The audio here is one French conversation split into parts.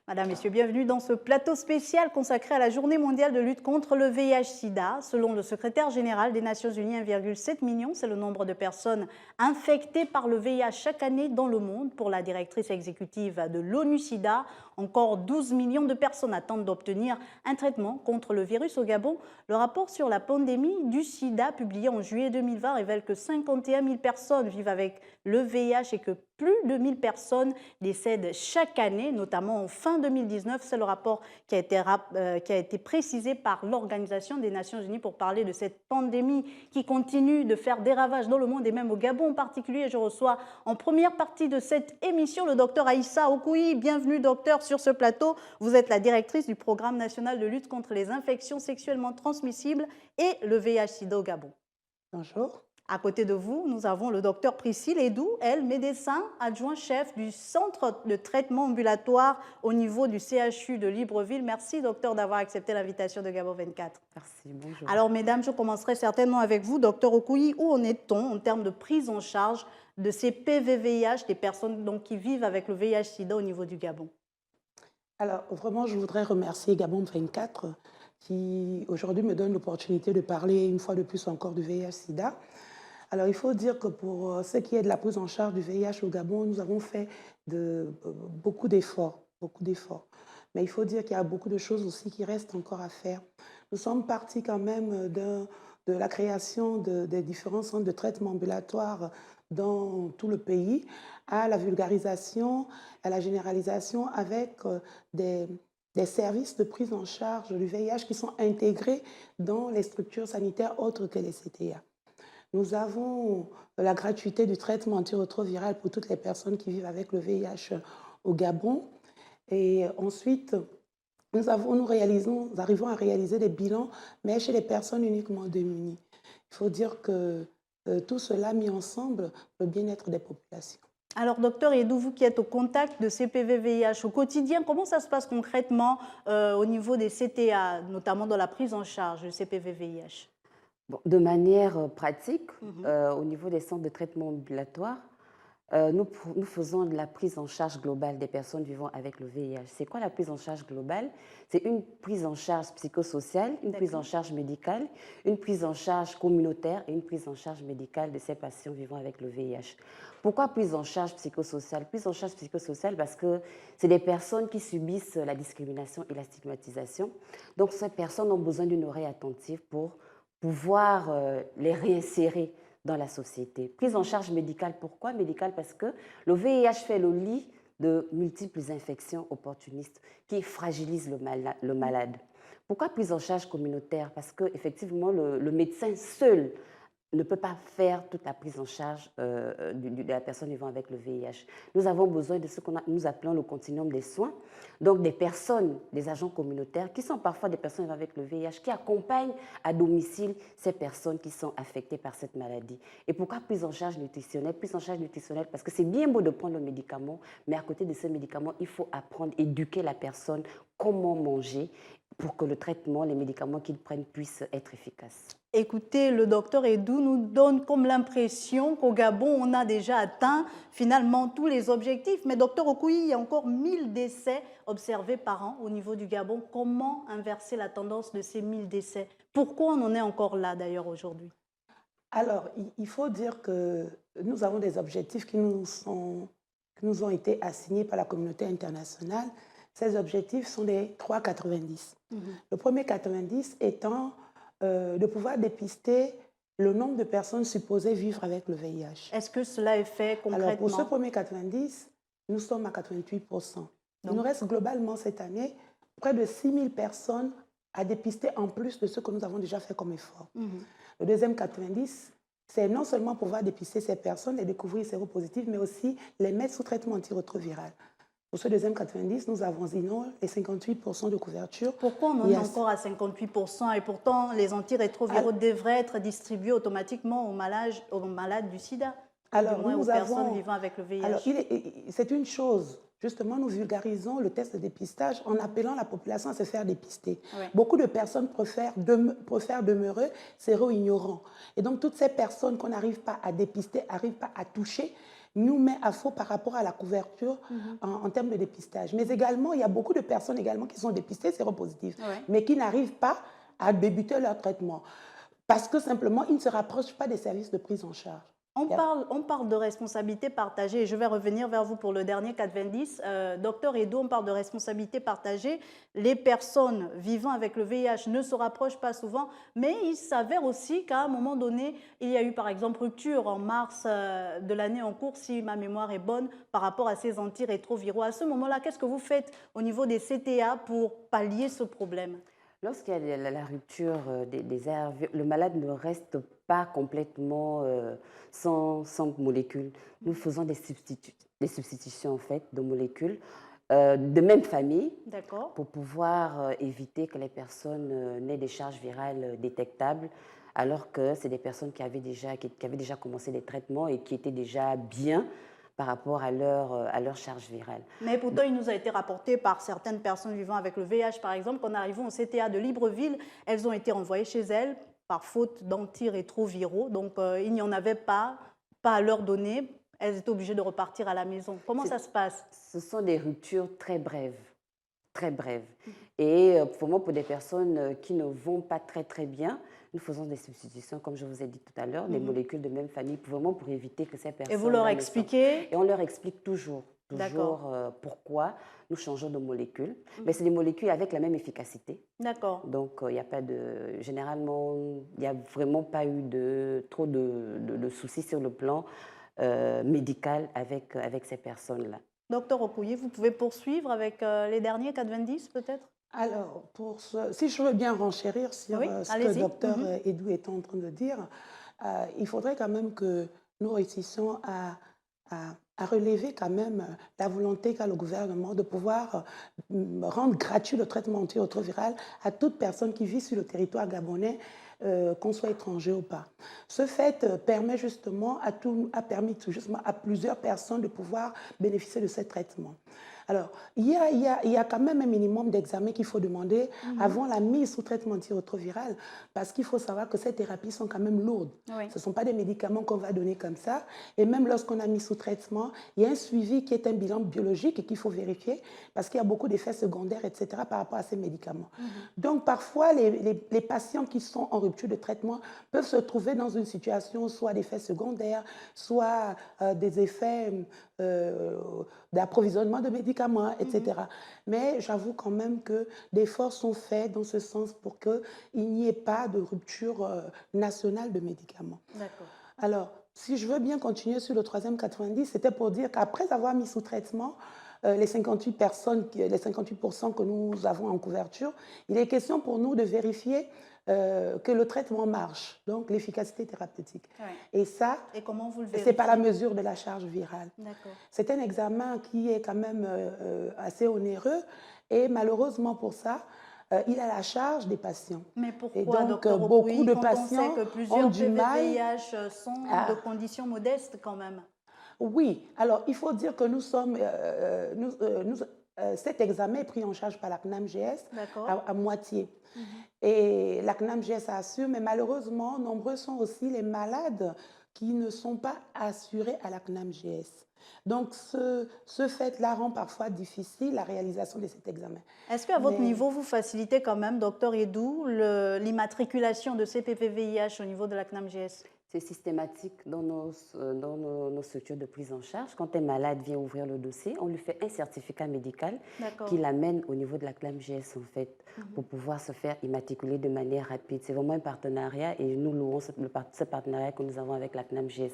Madame, Messieurs, bienvenue dans ce plateau spécial consacré à la Journée mondiale de lutte contre le VIH-Sida. Selon le secrétaire général des Nations Unies, 1,7 million, c'est le nombre de personnes infectées par le VIH chaque année dans le monde. Pour la directrice exécutive de l'ONU-Sida, encore 12 millions de personnes attendent d'obtenir un traitement contre le virus au Gabon. Le rapport sur la pandémie du sida publié en juillet 2020 révèle que 51 000 personnes vivent avec le VIH et que plus de 1 000 personnes décèdent chaque année, notamment en fin 2019. C'est le rapport qui a été précisé par l'Organisation des Nations Unies pour parler de cette pandémie qui continue de faire des ravages dans le monde et même au Gabon en particulier. Je reçois en première partie de cette émission le docteur Aïssa Okoui. Bienvenue docteur sur ce plateau. Vous êtes la directrice du Programme national de lutte contre les infections sexuellement transmissibles et le VIH-Sida au Gabon. Bonjour. À côté de vous, nous avons le docteur Priscille Edou, elle, médecin adjoint-chef du centre de traitement ambulatoire au niveau du CHU de Libreville. Merci, docteur, d'avoir accepté l'invitation de Gabon 24. Merci, bonjour. Alors, mesdames, je commencerai certainement avec vous, docteur Okoui. Où en est-on en termes de prise en charge de ces PVVIH, des personnes donc, qui vivent avec le VIH-Sida au niveau du Gabon? Alors, vraiment, je voudrais remercier Gabon 24 qui, aujourd'hui, me donne l'opportunité de parler une fois de plus encore du VIH-Sida. Alors, il faut dire que pour ce qui est de la prise en charge du VIH au Gabon, nous avons fait beaucoup d'efforts, Mais il faut dire qu'il y a beaucoup de choses aussi qui restent encore à faire. Nous sommes partis quand même de la création des différents centres de traitement ambulatoire dans tout le pays à la vulgarisation, à la généralisation avec des services de prise en charge du VIH qui sont intégrés dans les structures sanitaires autres que les CTA. Nous avons la gratuité du traitement antirétroviral pour toutes les personnes qui vivent avec le VIH au Gabon. Et ensuite, nous arrivons à réaliser des bilans, mais chez les personnes uniquement démunies. Il faut dire que tout cela mis ensemble, le bien-être des populations. Alors, docteur Edou, vous qui êtes au contact de ces PVVIH au quotidien, comment ça se passe concrètement au niveau des CTA, notamment dans la prise en charge de ces PVVIH? Bon, de manière pratique, au niveau des centres de traitement ambulatoire, nous faisons de la prise en charge globale des personnes vivant avec le VIH. C'est quoi la prise en charge globale? C'est une prise en charge psychosociale, une prise en charge médicale, une prise en charge communautaire et une prise en charge médicale de ces patients vivant avec le VIH. Pourquoi prise en charge psychosociale? Prise en charge psychosociale parce que c'est des personnes qui subissent la discrimination et la stigmatisation. Donc ces personnes ont besoin d'une oreille attentive pour pouvoir les réinsérer dans la société. Prise en charge médicale, pourquoi médicale? Parce que le VIH fait le lit de multiples infections opportunistes qui fragilisent le malade. Pourquoi prise en charge communautaire? Parce qu'effectivement, le médecin seul ne peut pas faire toute la prise en charge de la personne vivant avec le VIH. Nous avons besoin de ce que nous appelons le continuum des soins, donc des personnes, des agents communautaires, qui sont parfois des personnes vivant avec le VIH, qui accompagnent à domicile ces personnes qui sont affectées par cette maladie. Et pourquoi prise en charge nutritionnelle? Prise en charge nutritionnelle parce que c'est bien beau de prendre le médicament, mais à côté de ce médicament, il faut apprendre, éduquer la personne comment manger pour que le traitement, les médicaments qu'ils prennent puissent être efficaces. Écoutez, le docteur Edou nous donne comme l'impression qu'au Gabon, on a déjà atteint finalement tous les objectifs. Mais docteur Okoui, il y a encore 1000 décès observés par an au niveau du Gabon. Comment inverser la tendance de ces 1000 décès? Pourquoi on en est encore là d'ailleurs aujourd'hui? Alors, il faut dire que nous avons des objectifs qui nous ont été assignés par la communauté internationale. Ces objectifs sont les 3,90. Le premier 90 étant de pouvoir dépister le nombre de personnes supposées vivre avec le VIH. Est-ce que cela est fait concrètement? Alors, pour ce premier 90, nous sommes à 88%. Il nous reste globalement cette année près de 6 000 personnes à dépister en plus de ce que nous avons déjà fait comme effort. Le deuxième 90, c'est non seulement pouvoir dépister ces personnes et découvrir séropositives, mais aussi les mettre sous traitement antirétroviral. Pour ce deuxième 90, nous avoisinons les 58% de couverture. Pourquoi on en est encore à 58% et pourtant les antirétroviraux devraient être distribués automatiquement aux malades du sida? Alors, aux personnes vivant avec le VIH. Alors, c'est une chose justement, nous vulgarisons le test de dépistage en appelant la population à se faire dépister. Oui. Beaucoup de personnes préfèrent demeurer séro-ignorants. Et donc, toutes ces personnes qu'on n'arrive pas à dépister, n'arrivent pas à toucher, nous met à faux par rapport à la couverture en termes de dépistage. Mais également, il y a beaucoup de personnes également qui sont dépistées séropositives, mais qui n'arrivent pas à débuter leur traitement parce que simplement, ils ne se rapprochent pas des services de prise en charge. On parle de responsabilité partagée. Je vais revenir vers vous pour le dernier 420. Docteur Edo, on parle de responsabilité partagée. Les personnes vivant avec le VIH ne se rapprochent pas souvent, mais il s'avère aussi qu'à un moment donné, il y a eu par exemple rupture en mars de l'année en cours, si ma mémoire est bonne, par rapport à ces antirétroviraux. À ce moment-là, qu'est-ce que vous faites au niveau des CTA pour pallier ce problème? Lorsqu'il y a la rupture des ARV, le malade ne reste pas complètement sans molécules. Nous faisons des substitutions en fait, de molécules de même famille pour pouvoir éviter que les personnes n'aient des charges virales détectables, alors que c'est des personnes qui avaient déjà commencé des traitements et qui étaient déjà bien par rapport à leur charge virale. Mais pourtant, il nous a été rapporté par certaines personnes vivant avec le VIH, par exemple, qu'en arrivant au CTA de Libreville, elles ont été renvoyées chez elles par faute d'antirétroviraux. Donc, il n'y en avait pas à leur donner. Elles étaient obligées de repartir à la maison. Comment ça se passe? Ce sont des ruptures très brèves. Très brèves. Et pour des personnes qui ne vont pas très très bien, nous faisons des substitutions, comme je vous ai dit tout à l'heure, des molécules de même famille, vraiment pour éviter que ces personnes... Et vous leur expliquez? Et on leur explique toujours pourquoi nous changeons de molécules. Mais c'est des molécules avec la même efficacité. D'accord. Donc, il n'y a pas de... Généralement, il n'y a vraiment pas eu trop de soucis sur le plan médical avec ces personnes-là. Docteur Okoye, vous pouvez poursuivre avec les derniers 420 peut-être? Alors, si je veux bien renchérir sur ce que le docteur Edou est en train de dire, il faudrait quand même que nous réussissions à relever quand même la volonté qu'a le gouvernement de pouvoir rendre gratuit le traitement antirétroviral à toute personne qui vit sur le territoire gabonais, qu'on soit étranger ou pas. Ce fait permet justement a permis justement à plusieurs personnes de pouvoir bénéficier de ces traitements. Alors, il y a quand même un minimum d'examens qu'il faut demander avant la mise sous traitement antirétroviral, parce qu'il faut savoir que ces thérapies sont quand même lourdes. Oui. Ce ne sont pas des médicaments qu'on va donner comme ça. Et même lorsqu'on a mis sous traitement, il y a un suivi qui est un bilan biologique et qu'il faut vérifier, parce qu'il y a beaucoup d'effets secondaires, etc., par rapport à ces médicaments. Donc, parfois, les patients qui sont en rupture de traitement peuvent se trouver dans une situation soit d'effets secondaires, soit des effets d'approvisionnement de médicaments, etc. Mais j'avoue quand même que des efforts sont faits dans ce sens pour qu'il n'y ait pas de rupture nationale de médicaments. D'accord. Alors, si je veux bien continuer sur le troisième 90, c'était pour dire qu'après avoir mis sous traitement les 58% que nous avons en couverture, il est question pour nous de vérifier que le traitement marche, donc l'efficacité thérapeutique. Ouais. Et ça, comment vous le vérifiez? C'est par la mesure de la charge virale. C'est un examen qui est quand même assez onéreux et malheureusement pour ça, il a la charge des patients. Mais pourquoi, et donc, docteur beaucoup de quand patients on sait que plusieurs ont du mal. PV-VIH sont de conditions modestes quand même? Oui, alors il faut dire que nous sommes... cet examen est pris en charge par la CNAM-GS à moitié. Et la CNAM-GS assure, mais malheureusement, nombreux sont aussi les malades qui ne sont pas assurés à la CNAM-GS. Donc, ce fait-là rend parfois difficile la réalisation de cet examen. Est-ce qu'à votre niveau, vous facilitez quand même, docteur Edou, l'immatriculation de ces PV-VIH au niveau de la CNAM-GS? C'est systématique dans nos structures de prise en charge. Quand un malade vient ouvrir le dossier, on lui fait un certificat médical qui l'amène au niveau de la CNAM-GS en fait, pour pouvoir se faire immatriculer de manière rapide. C'est vraiment un partenariat et nous louons ce partenariat que nous avons avec la CNAM-GS.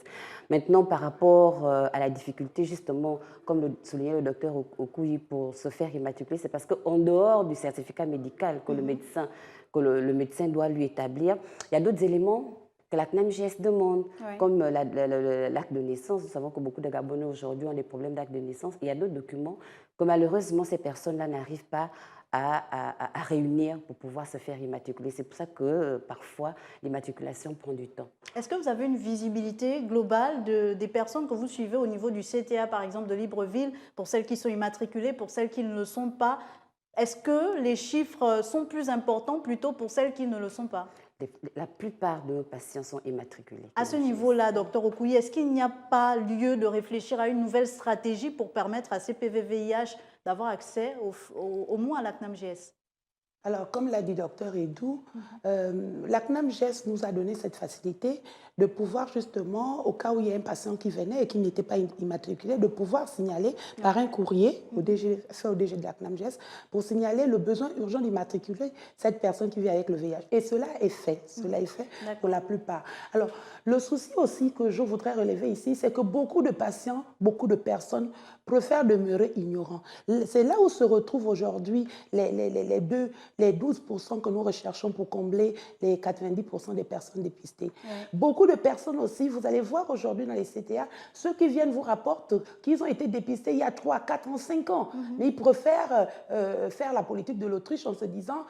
Maintenant, par rapport à la difficulté, justement, comme le soulignait le docteur Okoye, pour se faire immatriculer, c'est parce qu'en dehors du certificat médical que le médecin doit lui établir, il y a d'autres éléments que la CNAM-GS demande, comme l'acte de naissance. Nous savons que beaucoup de Gabonais aujourd'hui ont des problèmes d'acte de naissance. Il y a d'autres documents que malheureusement ces personnes-là n'arrivent pas à réunir pour pouvoir se faire immatriculer. C'est pour ça que parfois l'immatriculation prend du temps. Est-ce que vous avez une visibilité globale des personnes que vous suivez au niveau du CTA, par exemple, de Libreville, pour celles qui sont immatriculées, pour celles qui ne le sont pas? Est-ce que les chiffres sont plus importants plutôt pour celles qui ne le sont pas? La plupart de nos patients sont immatriculés. À ce niveau-là, docteur Okoui, est-ce qu'il n'y a pas lieu de réfléchir à une nouvelle stratégie pour permettre à ces PVVIH d'avoir accès au moins à la CNAMGS? Alors, comme l'a dit docteur Edou, la CNAMGS nous a donné cette facilité de pouvoir justement, au cas où il y a un patient qui venait et qui n'était pas immatriculé, de pouvoir signaler par un courrier fait au DG de la CNAMGS pour signaler le besoin urgent d'immatriculer cette personne qui vit avec le VIH. Et cela est fait, pour la plupart. Alors, le souci aussi que je voudrais relever ici, c'est que beaucoup de patients, beaucoup de personnes préfèrent demeurer ignorants. C'est là où se retrouvent aujourd'hui les 12% que nous recherchons pour combler les 90% des personnes dépistées. Ouais. Beaucoup de personnes aussi, vous allez voir aujourd'hui dans les CTA, ceux qui viennent vous rapportent qu'ils ont été dépistés il y a 3, 4 ans, 5 ans, mais ils préfèrent faire la politique de l'Autriche en se disant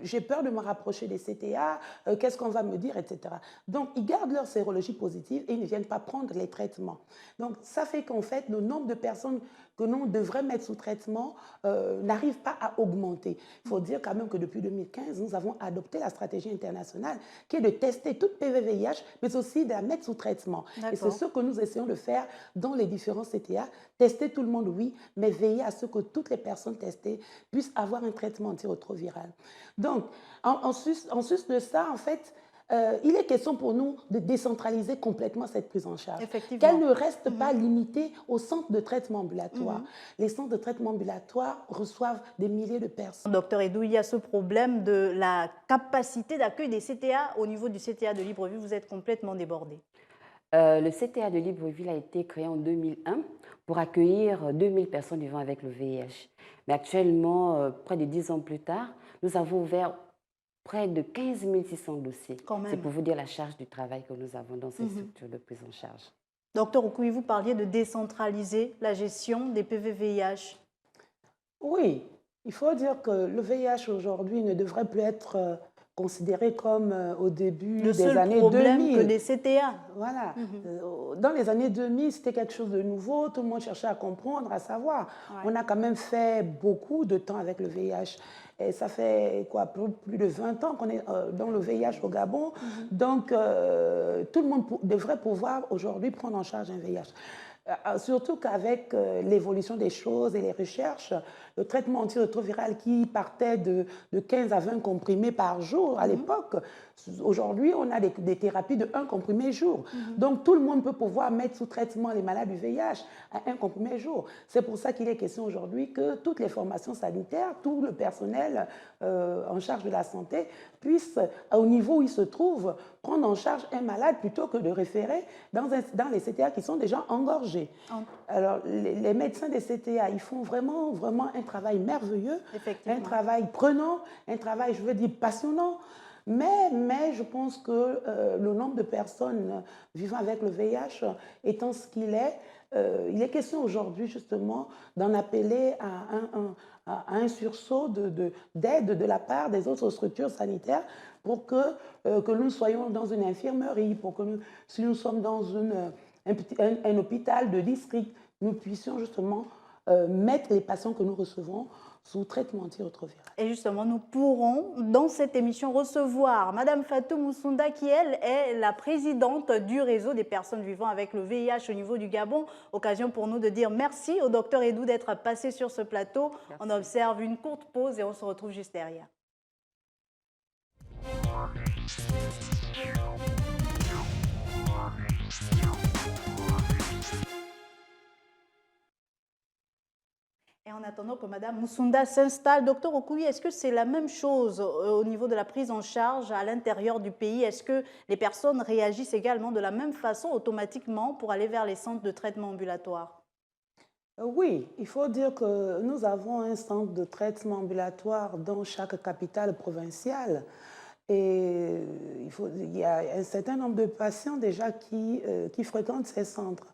j'ai peur de me rapprocher des CTA, qu'est-ce qu'on va me dire, etc. Donc, ils gardent leur sérologie positive et ils ne viennent pas prendre les traitements. Donc, ça fait qu'en fait, le nombre de personnes que l'on devrait mettre sous traitement n'arrive pas à augmenter. Il faut dire quand même que depuis 2015, nous avons adopté la stratégie internationale qui est de tester toute PVVIH, mais aussi de la mettre sous traitement. Et c'est ce que nous essayons de faire dans les différents CTA. Tester tout le monde, oui, mais veiller à ce que toutes les personnes testées puissent avoir un traitement antirétroviral. Donc, en sus de ça, en fait, il est question pour nous de décentraliser complètement cette prise en charge. Qu'elle ne reste pas limitée aux centres de traitement ambulatoire. Les centres de traitement ambulatoire reçoivent des milliers de personnes. Docteur Edou, il y a ce problème de la capacité d'accueil des CTA. Au niveau du CTA de Libreville, vous êtes complètement débordé. Le CTA de Libreville a été créé en 2001 pour accueillir 2000 personnes vivant avec le VIH. Mais actuellement, près de 10 ans plus tard, nous avons ouvert près de 15 600 dossiers. C'est pour vous dire la charge du travail que nous avons dans ces structures de prise en charge. Docteur Okoui, vous parliez de décentraliser la gestion des PVVIH. Oui, il faut dire que le VIH aujourd'hui ne devrait plus être considéré comme au début des années 2000. Le seul problème que les CTA. Voilà. Dans les années 2000, c'était quelque chose de nouveau, tout le monde cherchait à comprendre, à savoir. Ouais. On a quand même fait beaucoup de temps avec le VIH. Et ça fait quoi, plus de 20 ans qu'on est dans le VIH au Gabon. Donc, tout le monde devrait pouvoir aujourd'hui prendre en charge un VIH. Surtout qu'avec l'évolution des choses et les recherches, le traitement antirétroviral qui partait de 15 à 20 comprimés par jour à l'époque, aujourd'hui, on a des thérapies de 1 comprimé jour. Donc, tout le monde peut pouvoir mettre sous traitement les malades du VIH à 1 comprimé jour. C'est pour ça qu'il est question aujourd'hui que toutes les formations sanitaires, tout le personnel en charge de la santé puisse, au niveau où il se trouve, prendre en charge un malade plutôt que de référer dans les CTA qui sont déjà engorgés. Alors, les médecins des CTA, ils font vraiment un travail merveilleux, un travail prenant, un travail, je veux dire, passionnant. Mais je pense que le nombre de personnes vivant avec le VIH étant ce qu'il est, il est question aujourd'hui justement d'en appeler à un sursaut d'aide de la part des autres structures sanitaires pour que nous soyons dans une infirmerie, pour que si nous sommes dans un hôpital de district, nous puissions justement mettre les patients que nous recevons sous traitement antirétroviral. Et justement, nous pourrons, dans cette émission, recevoir Madame Fatou Moussunda, qui, elle, est la présidente du réseau des personnes vivant avec le VIH au niveau du Gabon. Occasion pour nous de dire merci au docteur Edou d'être passé sur ce plateau. Merci. On observe une courte pause et on se retrouve juste derrière. Et en attendant que Mme Moussunda s'installe, docteur Okoui, est-ce que c'est la même chose au niveau de la prise en charge à l'intérieur du pays? Est-ce que les personnes réagissent également de la même façon automatiquement pour aller vers les centres de traitement ambulatoire? Oui, il faut dire que nous avons un centre de traitement ambulatoire dans chaque capitale provinciale. Et il y a un certain nombre de patients déjà qui fréquentent ces centres.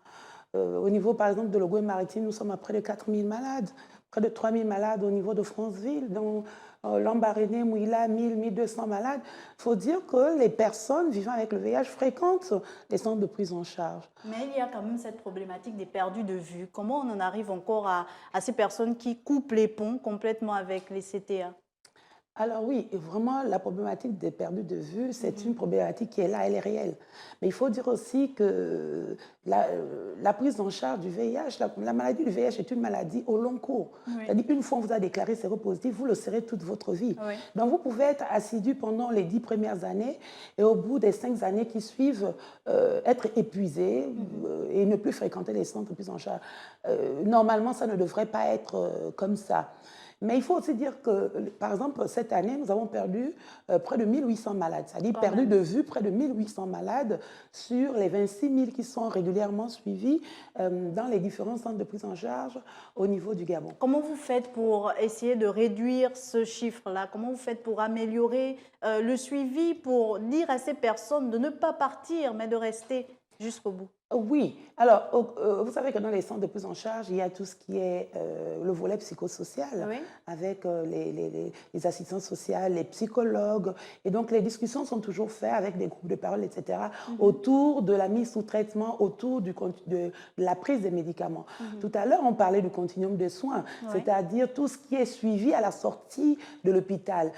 Au niveau, par exemple, de l'Ogooué maritime, nous sommes à près de 4000 malades. près de 3000 malades au niveau de Franceville, dont Lambaréné, Mouila, 1200 malades. Il faut dire que les personnes vivant avec le VIH fréquentent les centres de prise en charge. Mais il y a quand même cette problématique des perdus de vue. Comment on en arrive encore à ces personnes qui coupent les ponts complètement avec les CTA? Alors oui, et vraiment, la problématique des perdus de vue, c'est une problématique qui est là, elle est réelle. Mais il faut dire aussi que la prise en charge du VIH, la maladie du VIH est une maladie au long cours. Oui. C'est-à-dire, une fois on vous a déclaré séropositif, vous le serez toute votre vie. Oui. Donc vous pouvez être assidu pendant les 10 premières années et au bout des 5 années qui suivent, être épuisé et ne plus fréquenter les centres de prise en charge. Normalement, ça ne devrait pas être comme ça. Mais il faut aussi dire que, par exemple, cette année, nous avons perdu près de 1800 malades. C'est-à-dire perdu de vue près de 1800 malades sur les 26 000 qui sont régulièrement suivis dans les différents centres de prise en charge au niveau du Gabon. Comment vous faites pour essayer de réduire ce chiffre-là? Comment vous faites pour améliorer le suivi, pour dire à ces personnes de ne pas partir, mais de rester jusqu'au bout? Oui, alors vous savez que dans les centres de prise en charge, il y a tout ce qui est le volet psychosocial, Oui. avec les assistants sociaux, les psychologues. Et donc les discussions sont toujours faites avec des groupes de parole, etc., autour de la mise sous traitement, autour de la prise des médicaments. Tout à l'heure, on parlait du continuum de soins, c'est-à-dire tout ce qui est suivi à la sortie de l'hôpital,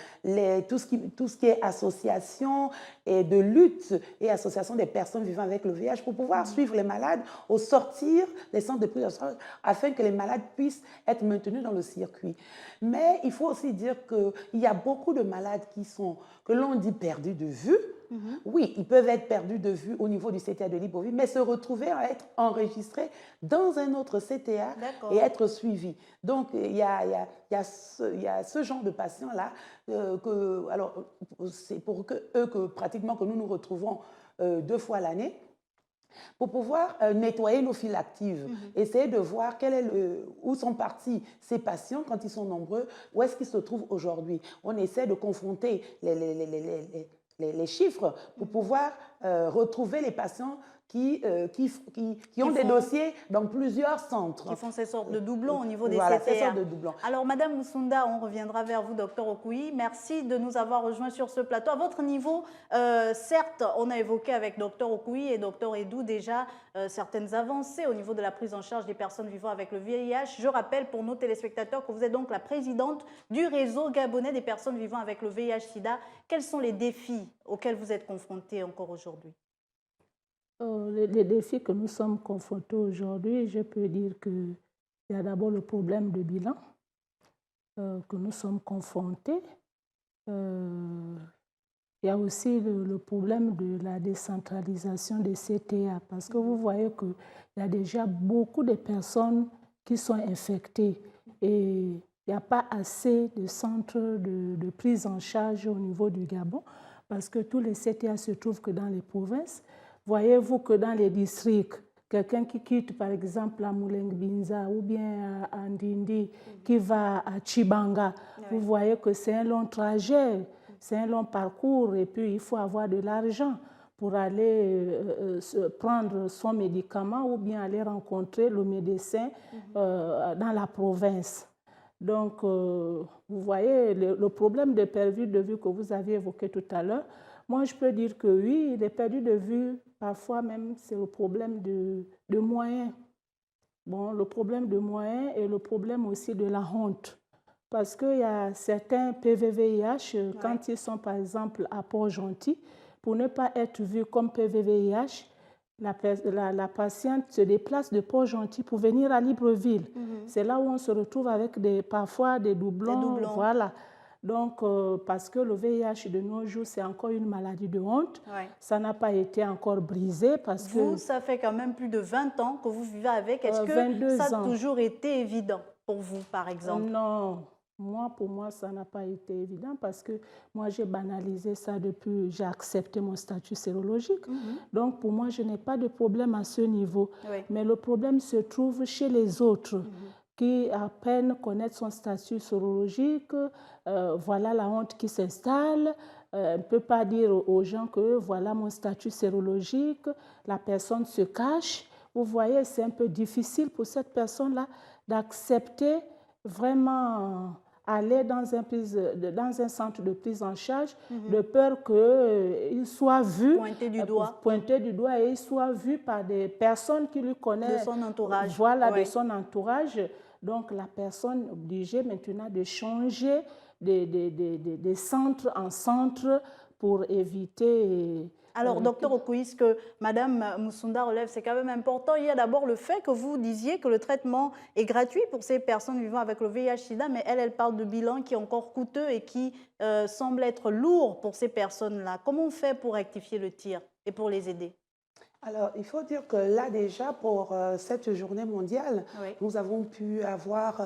tout ce qui est association et de lutte et association des personnes vivant avec le VIH pour pouvoir suivre les malades au sortir des centres de prise en charge afin que les malades puissent être maintenus dans le circuit. Mais il faut aussi dire qu'il y a beaucoup de malades que l'on dit perdus de vue. Oui, ils peuvent être perdus de vue au niveau du CTA de Libreville, mais se retrouver à être enregistrés dans un autre CTA et être suivis. Donc, il y a ce genre de patients-là, alors c'est pour pratiquement que nous nous retrouvons 2 fois l'année, pour pouvoir nettoyer nos files actives, essayer de voir où sont partis ces patients quand ils sont nombreux, où est-ce qu'ils se trouvent aujourd'hui. On essaie de confronter les chiffres pour pouvoir retrouver les patients qui ont des dossiers dans plusieurs centres. Qui font ces sortes de doublons au niveau des CTA. ces sortes de doublons. Alors, Madame Moussunda, on reviendra vers vous, docteur Okouyi. Merci de nous avoir rejoints sur ce plateau. À votre niveau, certes, on a évoqué avec docteur Okouyi et docteur Edou déjà certaines avancées au niveau de la prise en charge des personnes vivant avec le VIH. Je rappelle pour nos téléspectateurs que vous êtes donc la présidente du réseau gabonais des personnes vivant avec le VIH-Sida. Quels sont les défis auxquels vous êtes confrontés encore aujourd'hui? Les défis que nous sommes confrontés aujourd'hui, je peux dire qu'il y a d'abord le problème de bilan que nous sommes confrontés. Il y a aussi le problème de la décentralisation des CTA, parce que vous voyez qu'il y a déjà beaucoup de personnes qui sont infectées et il n'y a pas assez de centres de prise en charge au niveau du Gabon, parce que tous les CTA se trouvent que dans les provinces. Voyez-vous que dans les districts, quelqu'un qui quitte par exemple à Moulengbinza ou bien à Ndindi, qui va à Chibanga, vous voyez que c'est un long trajet, c'est un long parcours et puis il faut avoir de l'argent pour aller prendre son médicament ou bien aller rencontrer le médecin dans la province. Donc, vous voyez, le problème de perte de vue que vous aviez évoqué tout à l'heure, moi, je peux dire que oui, les perdus de vue, parfois même, c'est le problème de moyens. Bon, le problème de moyens et le problème aussi de la honte. Parce qu'il y a certains PVVIH, quand ils sont par exemple à Port-Gentil, pour ne pas être vus comme PVVIH, la patiente se déplace de Port-Gentil pour venir à Libreville. C'est là où on se retrouve avec parfois des doublons. Voilà. Donc, parce que le VIH de nos jours, c'est encore une maladie de honte. Ça n'a pas été encore brisé parce que... ça fait quand même plus de 20 ans que vous vivez avec. Est-ce que ça a toujours été évident pour vous, par exemple? Non. Pour moi, ça n'a pas été évident parce que moi, j'ai banalisé ça depuis, j'ai accepté mon statut sérologique. Donc, pour moi, je n'ai pas de problème à ce niveau. Mais le problème se trouve chez les autres qui à peine connaissent son statut sérologique. Voilà la honte qui s'installe. On ne peut pas dire aux gens que voilà mon statut sérologique. La personne se cache. Vous voyez, c'est un peu difficile pour cette personne-là d'accepter vraiment aller dans un centre de prise en charge, de peur qu'il soit vu, pointé du doigt et il soit vu par des personnes qui lui connaissent. De son entourage. Voilà, de son entourage. Donc, la personne est obligée maintenant de changer des centres en centres pour éviter... Alors, docteur Okoui, ce que Mme Moussunda relève, c'est quand même important. Il y a d'abord le fait que vous disiez que le traitement est gratuit pour ces personnes vivant avec le VIH-Sida, mais elle parle de bilan qui est encore coûteux et qui semble être lourd pour ces personnes-là. Comment on fait pour rectifier le tir et pour les aider? Alors, il faut dire que là déjà, pour cette journée mondiale, nous avons pu avoir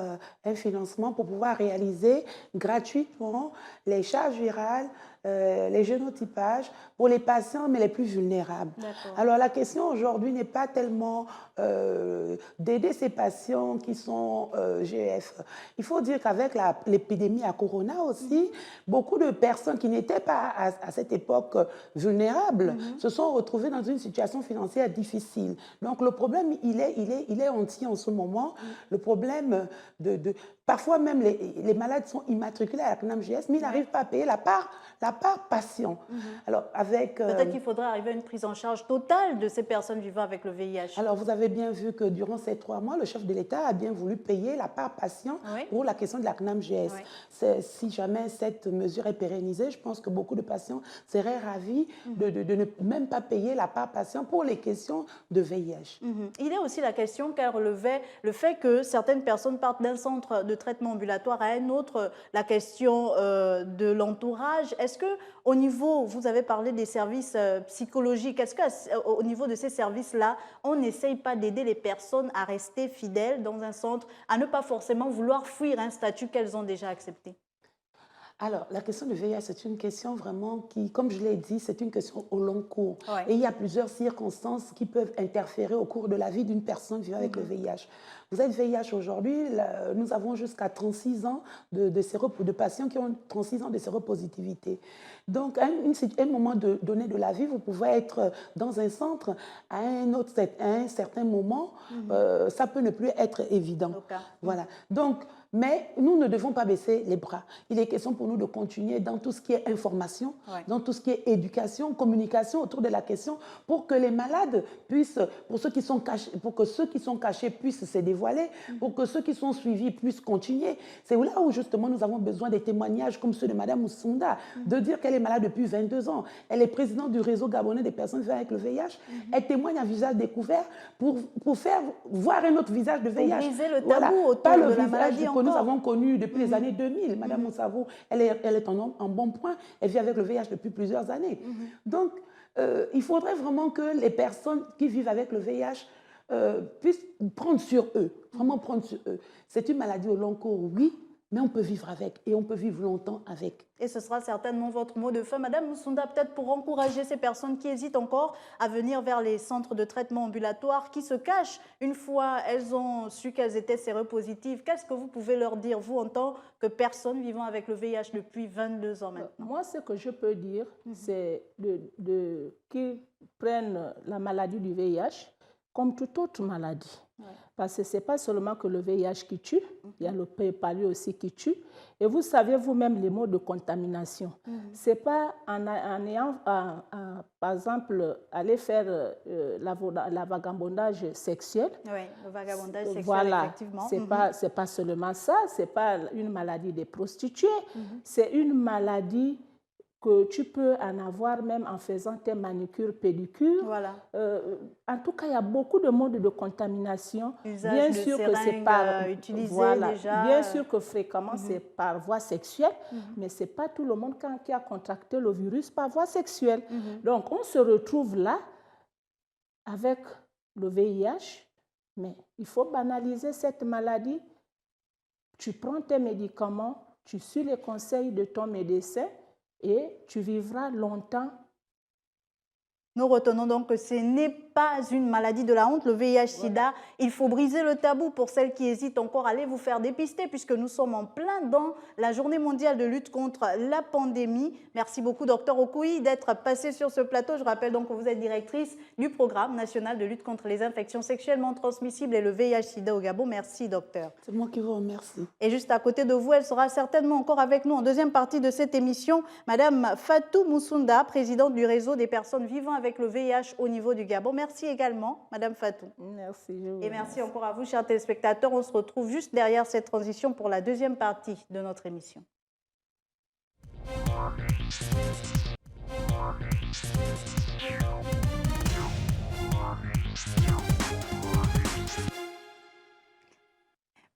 un financement pour pouvoir réaliser gratuitement les charges virales, les génotypages pour les patients, mais les plus vulnérables. Alors, la question aujourd'hui n'est pas tellement d'aider ces patients qui sont GF. Il faut dire qu'avec l'épidémie à Corona aussi, beaucoup de personnes qui n'étaient pas à cette époque vulnérables se sont retrouvées dans une situation financière difficile. Donc, le problème, il est entier en ce moment. Le problème parfois même, les malades sont immatriculés à la CNAMGS, mais ils n'arrivent pas à payer la part patient. Alors, peut-être qu'il faudrait arriver à une prise en charge totale de ces personnes vivant avec le VIH. Alors, vous avez bien vu que durant ces 3 mois, le chef de l'État a bien voulu payer la part patient pour la question de la CNAMGS. Si jamais cette mesure est pérennisée, je pense que beaucoup de patients seraient ravis de ne même pas payer la part patient pour les questions de VIH. Il y a aussi la question qu'elle relevait, le fait que certaines personnes partent d'un centre de traitement ambulatoire à un autre, la question de l'entourage. Est-ce qu'au niveau, vous avez parlé des services psychologiques, est-ce qu'au niveau de ces services-là, on n'essaye pas d'aider les personnes à rester fidèles dans un centre, à ne pas forcément vouloir fuir un statut qu'elles ont déjà accepté? Alors, la question du VIH, c'est une question vraiment qui, comme je l'ai dit, c'est une question au long cours. Et il y a plusieurs circonstances qui peuvent interférer au cours de la vie d'une personne vivant avec le VIH. Vous êtes VIH aujourd'hui, nous avons jusqu'à 36 ans de patients qui ont 36 ans de séropositivité. Donc, à un moment donné de la vie, vous pouvez être dans un centre, à un certain moment, ça peut ne plus être évident. Voilà. Donc, mais nous ne devons pas baisser les bras. Il est question pour nous de continuer dans tout ce qui est information, dans tout ce qui est éducation, communication autour de la question, pour que les malades puissent, pour que ceux qui sont cachés puissent se dévoiler, pour que ceux qui sont suivis puissent continuer. C'est là où justement nous avons besoin des témoignages comme ceux de Mme Moussunda, de dire qu'elle est malade depuis 22 ans. Elle est présidente du réseau gabonais des personnes vivant avec le VIH. Elle témoigne à visage découvert pour faire voir un autre visage de VIH. Pour briser le tabou autour de la maladie que nous avons connu depuis les années 2000. Madame Moussavou, elle est en bon point. Elle vit avec le VIH depuis plusieurs années. Donc, il faudrait vraiment que les personnes qui vivent avec le VIH puissent prendre sur eux, vraiment prendre sur eux. C'est une maladie au long cours, oui, mais on peut vivre avec et on peut vivre longtemps avec. Et ce sera certainement votre mot de fin. Madame Moussunda, peut-être pour encourager ces personnes qui hésitent encore à venir vers les centres de traitement ambulatoire, qui se cachent une fois elles ont su qu'elles étaient séropositives, qu'est-ce que vous pouvez leur dire, vous, en tant que personne vivant avec le VIH depuis 22 ans maintenant? Moi, ce que je peux dire, c'est qu'ils prennent la maladie du VIH comme toute autre maladie. Parce que ce n'est pas seulement que le VIH qui tue, il y a le palud aussi qui tue. Et vous savez vous-même les mots de contamination. Ce n'est pas en ayant, par exemple, aller faire la vagabondage sexuel. Oui, le vagabondage sexuel, voilà, effectivement. Ce n'est pas seulement ça, ce n'est pas une maladie des prostituées, c'est une maladie que tu peux en avoir même en faisant tes manicures, pédicures. Voilà. En tout cas, il y a beaucoup de modes de contamination. Usage bien de sûr que c'est par déjà. Bien sûr que fréquemment c'est par voie sexuelle, mais c'est pas tout le monde qui a contracté le virus par voie sexuelle. Donc on se retrouve là avec le VIH, mais il faut banaliser cette maladie. Tu prends tes médicaments, tu suis les conseils de ton médecin, et tu vivras longtemps. Nous retenons donc que ce n'est pas une maladie de la honte, le VIH-Sida. Il faut briser le tabou pour celles qui hésitent encore. Allez vous faire dépister puisque nous sommes en plein dans la journée mondiale de lutte contre la pandémie. Merci beaucoup, docteur Okoui, d'être passé sur ce plateau. Je rappelle donc que vous êtes directrice du programme national de lutte contre les infections sexuellement transmissibles et le VIH-Sida au Gabon. Merci, docteur. C'est moi qui vous remercie. Et juste à côté de vous, elle sera certainement encore avec nous en deuxième partie de cette émission, Madame Fatou Moussunda, présidente du réseau des personnes vivant avec le VIH au niveau du Gabon. Merci également, Madame Fatou. Merci. Et merci encore à vous, chers téléspectateurs. On se retrouve juste derrière cette transition pour la deuxième partie de notre émission.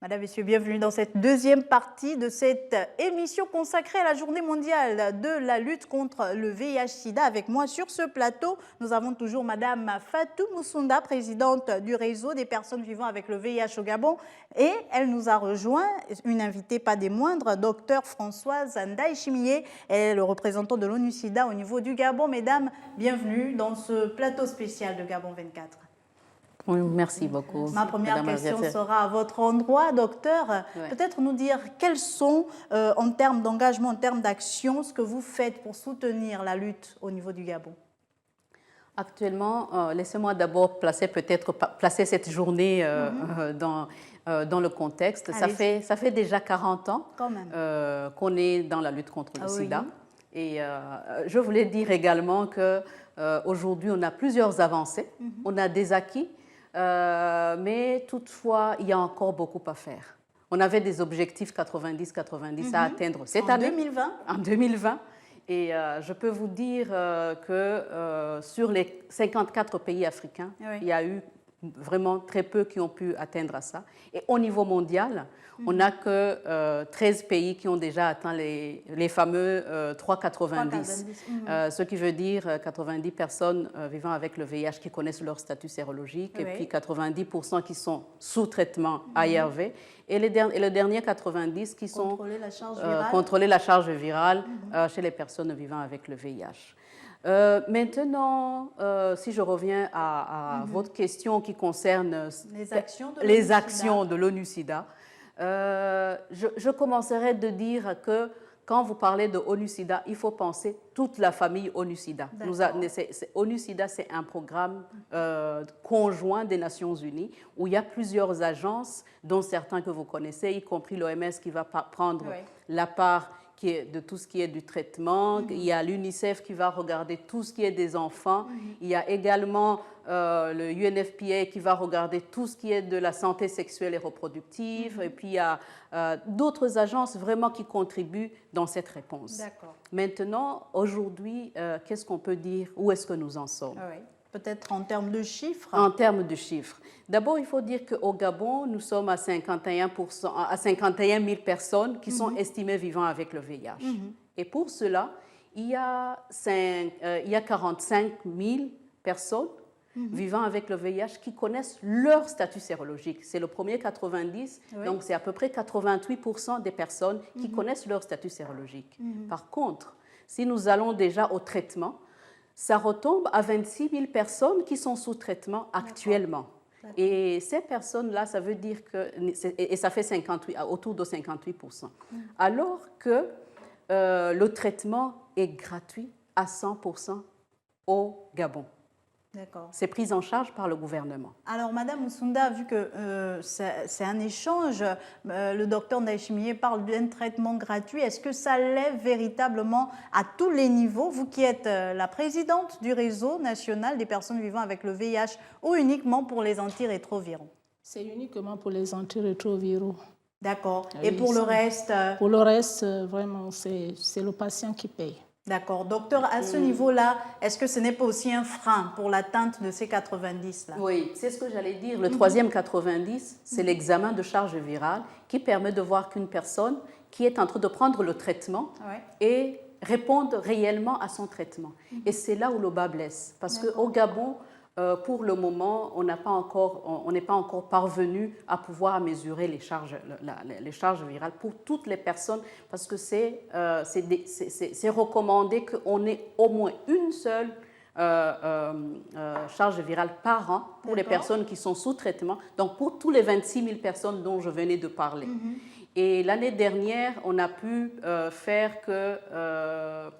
Madame, Messieurs, bienvenue dans cette deuxième partie de cette émission consacrée à la Journée mondiale de la lutte contre le VIH-Sida. Avec moi sur ce plateau, nous avons toujours Madame Fatou Moussunda, présidente du réseau des personnes vivant avec le VIH au Gabon. Et elle nous a rejoint, une invitée pas des moindres, Dr Françoise Ndaye Chimié. Elle est le représentant de l'ONU-Sida au niveau du Gabon. Mesdames, bienvenue dans ce plateau spécial de Gabon 24. Oui, merci beaucoup. Ma première Madame question Aziaté. sera à votre endroit, docteur. Ouais. Peut-être nous dire quels sont, en termes d'engagement, en termes d'action, ce que vous faites pour soutenir la lutte au niveau du Gabon. Actuellement, laissez-moi d'abord placer cette journée dans le contexte. Ça fait déjà 40 ans Quand même. qu'on est dans la lutte contre le Ah oui. sida. Et je voulais dire également qu'aujourd'hui, on a plusieurs avancées, on a des acquis, mais toutefois, il y a encore beaucoup à faire. On avait des objectifs 90-90 à atteindre cette année. 2020. En 2020. Et je peux vous dire que sur les 54 pays africains, Oui. il y a eu vraiment très peu qui ont pu atteindre à ça. Et au niveau mondial, on n'a que 13 pays qui ont déjà atteint les fameux 3,90. Ce qui veut dire 90 personnes vivant avec le VIH qui connaissent leur statut sérologique, Oui. et puis 90% qui sont sous traitement ARV, et le dernier 90 qui sont Contrôler la charge virale. contrôler la charge virale chez les personnes vivant avec le VIH. Maintenant, si je reviens à votre question qui concerne Les actions de l'ONU-Sida, je commencerai de dire que quand vous parlez de ONU-Sida, il faut penser toute la famille ONU-Sida. ONU-Sida, c'est un programme conjoint des Nations Unies où il y a plusieurs agences, dont certains que vous connaissez, y compris l'OMS qui va prendre la part qui est de tout ce qui est du traitement. Il y a l'UNICEF qui va regarder tout ce qui est des enfants. Il y a également le UNFPA qui va regarder tout ce qui est de la santé sexuelle et reproductive. Et puis, il y a d'autres agences vraiment qui contribuent dans cette réponse. D'accord. Maintenant, aujourd'hui, qu'est-ce qu'on peut dire? Où est-ce que nous en sommes? Ah oui. Peut-être en termes de chiffres. En termes de chiffres. D'abord, il faut dire qu'au Gabon, nous sommes à 51 000 personnes qui sont estimées vivant avec le VIH. Et pour cela, il y a 45 000 personnes vivant avec le VIH qui connaissent leur statut sérologique. C'est le premier 90, donc c'est à peu près 88% des personnes qui connaissent leur statut sérologique. Par contre, si nous allons déjà au traitement, ça retombe à 26 000 personnes qui sont sous traitement actuellement. Et ces personnes-là, ça veut dire que, et ça fait autour de 58%. Alors que le traitement est gratuit à 100% au Gabon. D'accord. C'est pris en charge par le gouvernement. Alors, Madame Moussunda, vu que c'est un échange, le docteur Ndaye Chimié parle d'un traitement gratuit. Est-ce que ça lève véritablement à tous les niveaux, vous qui êtes la présidente du réseau national des personnes vivant avec le VIH, ou uniquement pour les antirétroviraux? C'est uniquement pour les antirétroviraux. D'accord. Oui, Et pour le reste Pour le reste, vraiment, c'est le patient qui paye. D'accord. Docteur, à ce niveau-là, est-ce que ce n'est pas aussi un frein pour l'atteinte de ces 90-là? Oui, c'est ce que j'allais dire. Le troisième 90, c'est l'examen de charge virale qui permet de voir qu'une personne qui est en train de prendre le traitement et répondre réellement à son traitement. Et c'est là où le bas blesse. Parce qu'au Gabon, pour le moment, on n'est pas encore parvenu à pouvoir mesurer les charges virales pour toutes les personnes, parce que c'est recommandé qu'on ait au moins une seule charges virales par an pour les personnes qui sont sous traitement, donc pour tous les 26 000 personnes dont je venais de parler. Et l'année dernière, on a pu faire que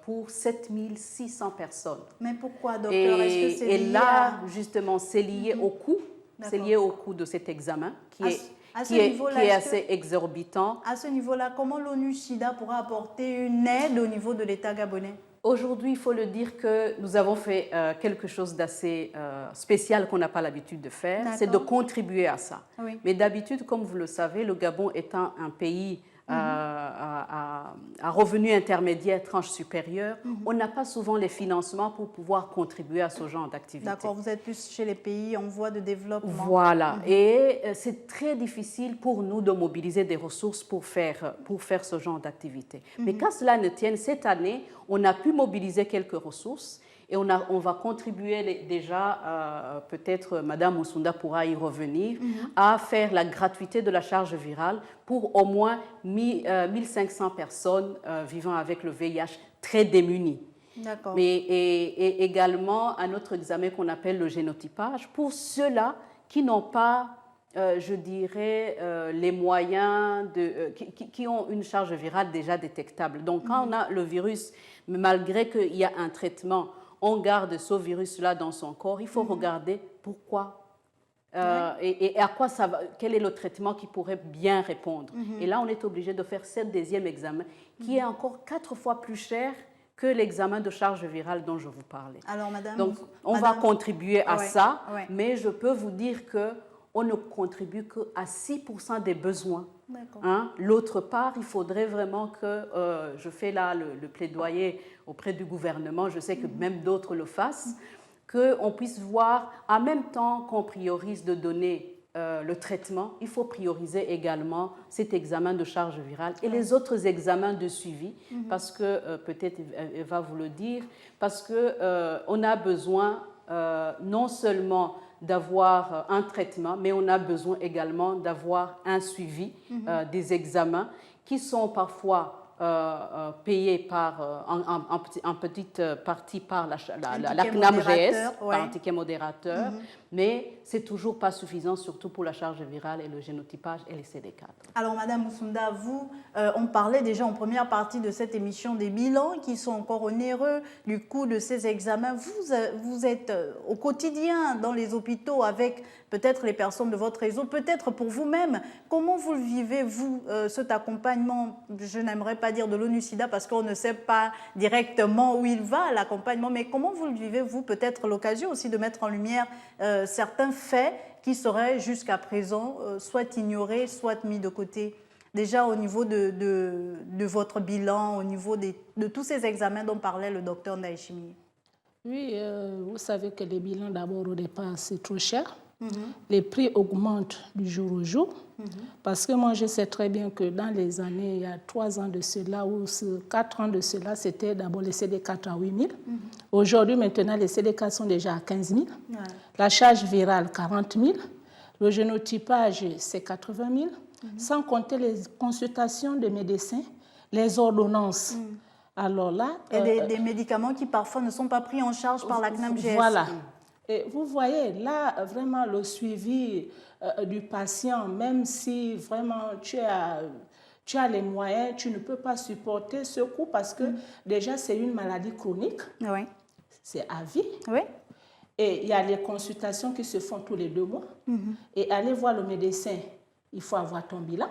pour 7 600 personnes. Mais pourquoi, docteur? Est-ce que c'est lié là, justement, c'est lié au coût. C'est lié au coût de cet examen qui est assez exorbitant. À ce niveau-là, comment l'ONU-SIDA pourra apporter une aide au niveau de l'État gabonais? Aujourd'hui, il faut le dire que nous avons fait quelque chose d'assez spécial qu'on n'a pas l'habitude de faire, c'est de contribuer à ça. Oui. Mais d'habitude, comme vous le savez, le Gabon étant un pays à revenu intermédiaire, tranche supérieure, on n'a pas souvent les financements pour pouvoir contribuer à ce genre d'activité. D'accord, vous êtes plus chez les pays en voie de développement. Voilà, et c'est très difficile pour nous de mobiliser des ressources pour faire ce genre d'activité. Mais qu'à cela ne tienne, cette année, on a pu mobiliser quelques ressources et on va contribuer déjà, peut-être Madame Musunda pourra y revenir, à faire la gratuité de la charge virale pour au moins 1500 personnes vivant avec le VIH très démunies. D'accord. Et également un autre examen qu'on appelle le génotypage pour ceux-là qui n'ont pas, je dirais, les moyens, qui ont une charge virale déjà détectable. Donc quand on a le virus, malgré qu'il y a un traitement, on garde ce virus-là dans son corps, il faut regarder pourquoi et à quoi ça va, quel est le traitement qui pourrait bien répondre. Et là, on est obligé de faire ce deuxième examen qui est encore 4 fois plus cher que l'examen de charge virale dont je vous parlais. Alors, madame, donc, on va contribuer à ça, mais je peux vous dire qu'on ne contribue qu'à 6% des besoins. L'autre part, il faudrait vraiment que, je fais là le plaidoyer auprès du gouvernement, je sais que même d'autres le fassent, qu'on puisse voir, en même temps qu'on priorise de donner le traitement, il faut prioriser également cet examen de charge virale et les autres examens de suivi, parce que, peut-être elle va vous le dire, parce qu'on a besoin non seulement d'avoir un traitement, mais on a besoin également d'avoir un suivi des examens qui sont parfois payés en petite partie par la CNAMGS, par un ticket modérateur, mais c'est toujours pas suffisant, surtout pour la charge virale et le génotypage et les CD4. Alors, Madame Musunda, vous, on parlait déjà en première partie de cette émission des bilans qui sont encore onéreux du coût de ces examens. Vous êtes au quotidien dans les hôpitaux avec peut-être les personnes de votre réseau, peut-être pour vous-même. Comment vous le vivez, vous, cet accompagnement, je n'aimerais pas dire de l'ONU-SIDA parce qu'on ne sait pas directement où il va, l'accompagnement, mais comment vous le vivez, vous, peut-être l'occasion aussi de mettre en lumière certains faits qui seraient jusqu'à présent soit ignorés, soit mis de côté. Déjà au niveau de votre bilan, au niveau de tous ces examens dont parlait le docteur Ndayishimiye. Oui, vous savez que les bilans, d'abord, au départ, c'est trop cher. Les prix augmentent du jour au jour. Parce que moi, je sais très bien que dans les années, il y a 3 ans de cela ou 4 ans de cela, c'était d'abord les CD4 à 8 000. Aujourd'hui, maintenant, les CD4 sont déjà à 15 000. La charge virale, 40 000. Le génotypage, c'est 80 000. Sans compter les consultations de médecins, les ordonnances. Alors là, et des médicaments qui parfois ne sont pas pris en charge par la CNAMGS. Voilà. Et vous voyez, là, vraiment, le suivi du patient, même si vraiment tu as les moyens, tu ne peux pas supporter ce coût parce que déjà, c'est une maladie chronique. Oui. C'est à vie. Oui. Et il y a les consultations qui se font tous les 2 mois. Et aller voir le médecin, il faut avoir ton bilan.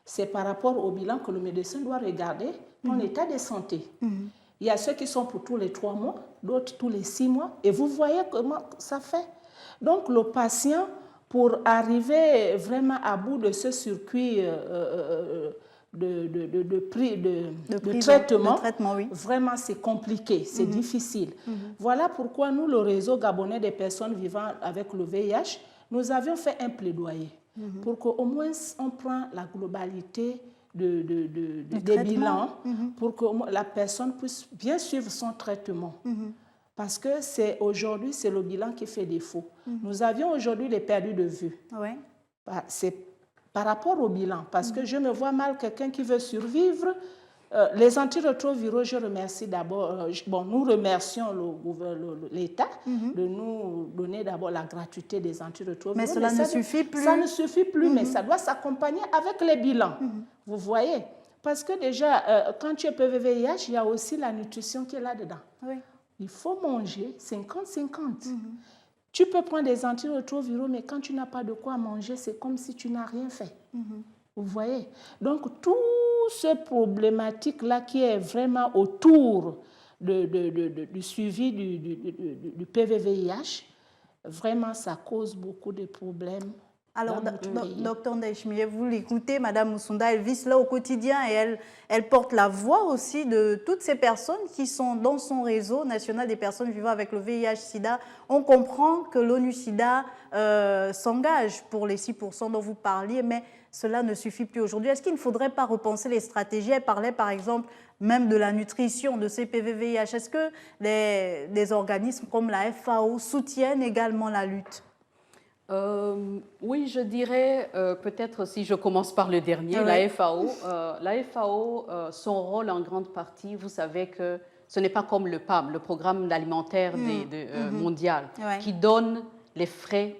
C'est par rapport au bilan que le médecin doit regarder ton état de santé. Il y a ceux qui sont pour tous les 3 mois, d'autres tous les 6 mois. Et vous voyez comment ça fait. Donc, le patient, pour arriver vraiment à bout de ce circuit de traitement, oui. Vraiment, c'est compliqué, c'est difficile. Voilà pourquoi nous, le réseau gabonais des personnes vivant avec le VIH, nous avions fait un plaidoyer pour qu'au moins on prenne la globalité des bilans pour que la personne puisse bien suivre son traitement. Parce que aujourd'hui, c'est le bilan qui fait défaut. Nous avions aujourd'hui les perdus de vue. Oui. C'est par rapport au bilan, parce que je me vois mal quelqu'un qui veut survivre Les antirétroviraux, je remercie d'abord, nous remercions l'État de nous donner d'abord la gratuité des antirétroviraux. Mais cela ne suffit plus. Ça ne suffit plus, mais ça doit s'accompagner avec les bilans. Vous voyez? Parce que déjà, quand tu es PVVIH, il y a aussi la nutrition qui est là-dedans. Oui. Il faut manger 50-50. Tu peux prendre des antirétroviraux, mais quand tu n'as pas de quoi manger, c'est comme si tu n'as rien fait. Vous voyez? Donc, tout ce problématique-là qui est vraiment autour du suivi du PVVIH, vraiment, ça cause beaucoup de problèmes. Alors, docteur Ndayishimiye, vous l'écoutez, Madame Musunda, elle vit cela au quotidien et elle porte la voix aussi de toutes ces personnes qui sont dans son réseau national des personnes vivant avec le VIH-Sida. On comprend que l'ONU-Sida s'engage pour les 6% dont vous parliez, mais cela ne suffit plus aujourd'hui. Est-ce qu'il ne faudrait pas repenser les stratégies? Elle parlait par exemple même de la nutrition de ces PVVIH. Est-ce que des organismes comme la FAO soutiennent également la lutte? Oui, je dirais, peut-être si je commence par le dernier, la FAO. La FAO, son rôle en grande partie, vous savez que ce n'est pas comme le PAM, le Programme alimentaire mondial, qui donne les frais